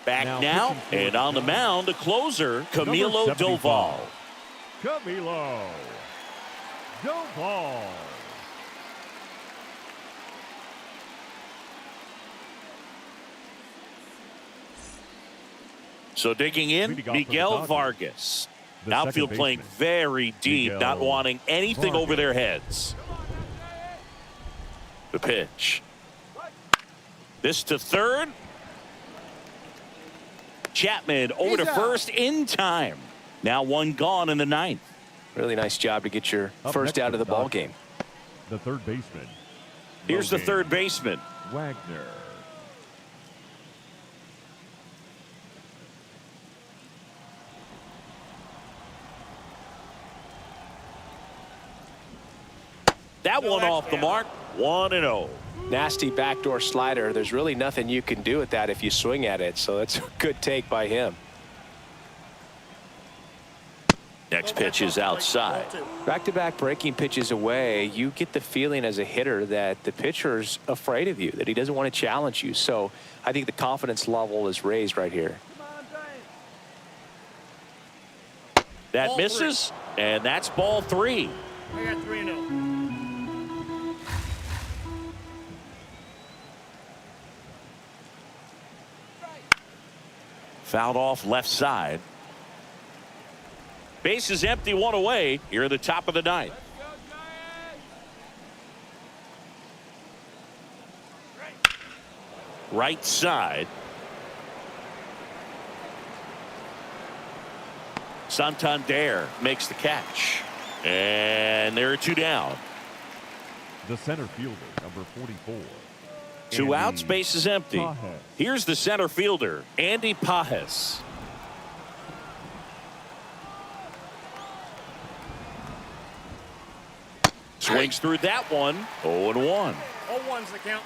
Back now and on the mound, the closer, Camilo Doval. Camilo Doval. So digging in, Miguel Vargas. Outfield playing very deep, not wanting anything over their heads. The pitch. This to third. Chapman over to first in time. Now one gone in the 9th. Really nice job to get your first out of the ball game. The third baseman. Here's the third baseman. Wagner. That one off the mark. 1-0. Nasty backdoor slider. There's really nothing you can do with that if you swing at it. So that's a good take by him. Next pitch is outside. Back-to-back breaking pitches away, you get the feeling as a hitter that the pitcher's afraid of you, that he doesn't want to challenge you. So I think the confidence level is raised right here. That misses, and that's ball 3. I got 3-0. Fouled off left side. Base is empty, 1 away here at the top of the 9th. Right side. Santander makes the catch. And there are 2 down. The center fielder, number 44. 2 outs, base is empty. Here's the center fielder, Andy Pajes. Swings through that one. 0-1. 0-1's the count.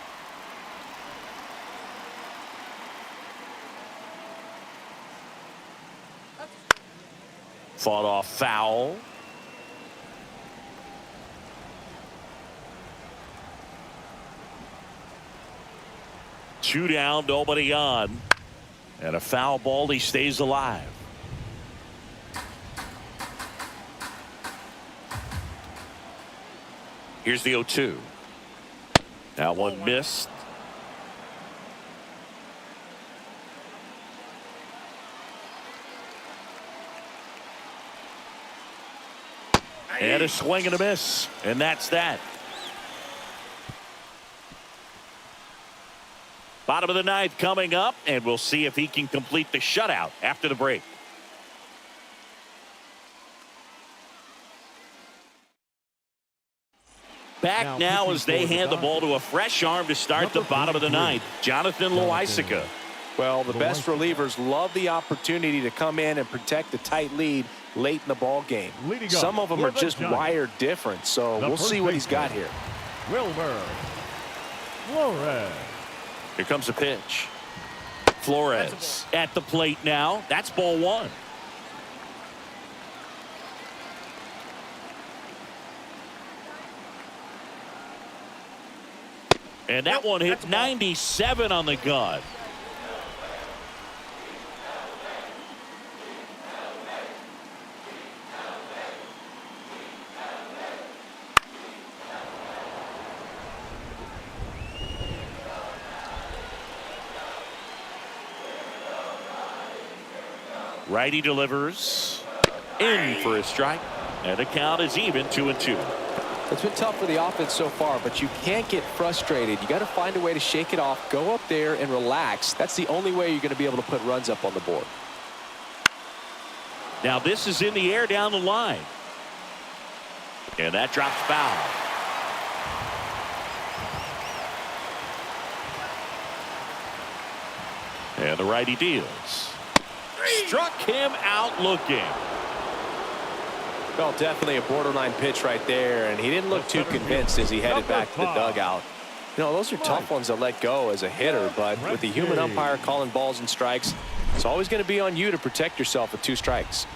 Fought off foul. Two down, nobody on. And a foul ball, he stays alive. Here's the 0-2. That one missed. And a swing and a miss. And that's that. Bottom of the 9th coming up, and we'll see if he can complete the shutout after the break. Back now as they hand the ball to a fresh arm to start the bottom of the 9th. Jonathan Loaisiga. Well, the best relievers love the opportunity to come in and protect the tight lead late in the ball game. Some of them are just wired different, so we'll see what he's got here. Wilmer Flores. Here comes a pitch. Flores at the plate now. That's ball 1. And that one hit 97 on the gun. Righty delivers in for a strike, and the count is even 2-2. It's been tough for the offense so far, but you can't get frustrated. You got to find a way to shake it off, go up there and relax. That's the only way you're going to be able to put runs up on the board. Now this is in the air down the line, and that drops foul. And the righty deals. Struck him out looking. Well, definitely a borderline pitch right there, and he didn't look too convinced as he headed back to the dugout. You know, those are tough ones to let go as a hitter, but with the human umpire calling balls and strikes, it's always going to be on you to protect yourself with 2 strikes.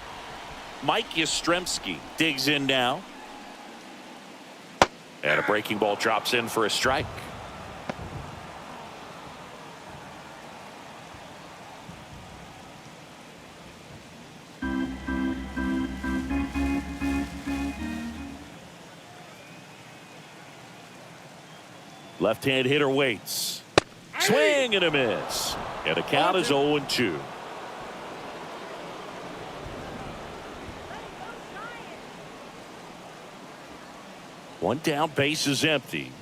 Mike Yastrzemski digs in now. And a breaking ball drops in for a strike. Left-hand hitter waits. Swing and a miss. And the count is 0-2. One down, base is empty.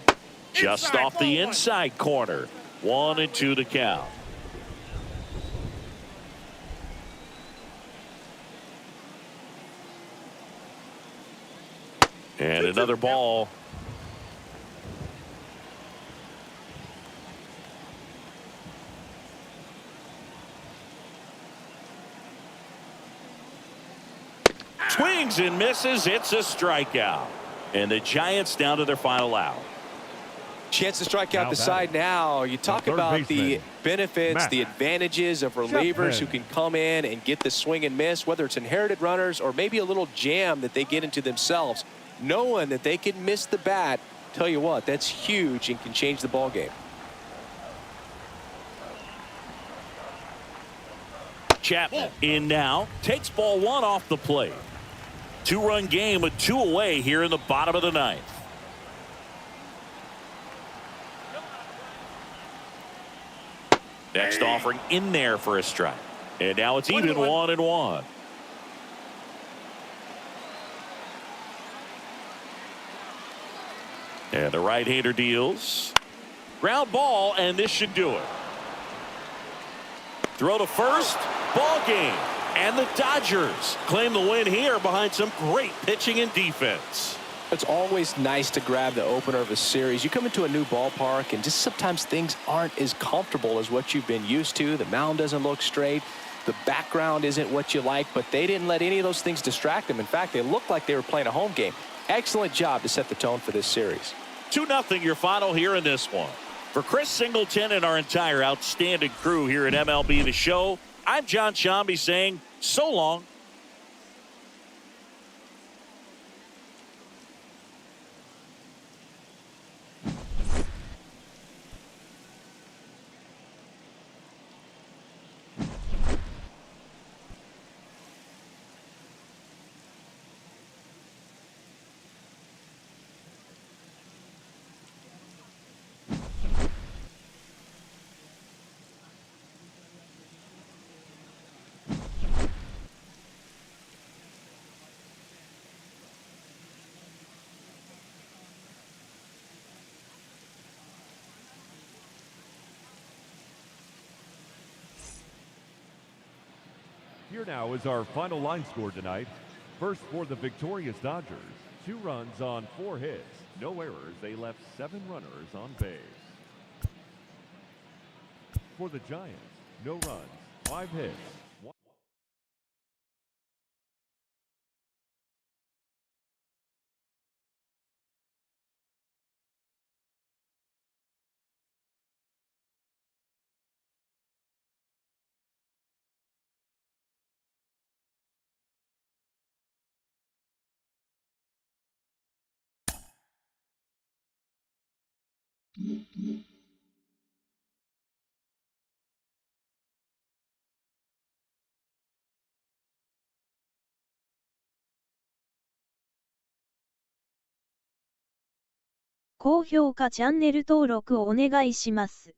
Just off the inside corner. 1-2 to count. And another ball. Swings and misses. It's a strikeout. And the Giants down to their final out. Chance to strike out the side now. You talk about the benefits, the advantages of relievers who can come in and get the swing and miss, whether it's inherited runners or maybe a little jam that they get into themselves. Knowing that they can miss the bat, tell you what, that's huge and can change the ball game. Chapman in now. Takes ball 1 off the plate. 2-run game with 2 away here in the bottom of the 9th. Next offering in there for a strike. And now it's even 1-1. And the right-hander deals. Ground ball, and this should do it. Throw to first. Ball game. And the Dodgers claim the win here behind some great pitching and defense. It's always nice to grab the opener of a series. You come into a new ballpark and just sometimes things aren't as comfortable as what you've been used to. The mound doesn't look straight. The background isn't what you like, but they didn't let any of those things distract them. In fact, they looked like they were playing a home game. Excellent job to set the tone for this series. 2-0 your final here in this one. For Chris Singleton and our entire outstanding crew here at MLB The Show, I'm John Shambi saying so long. Here now is our final line score tonight. First for the victorious Dodgers, 2 runs on 4 hits. No errors. They left 7 runners on base. For the Giants, no runs, 5 hits. 高評価チャンネル登録をお願いします。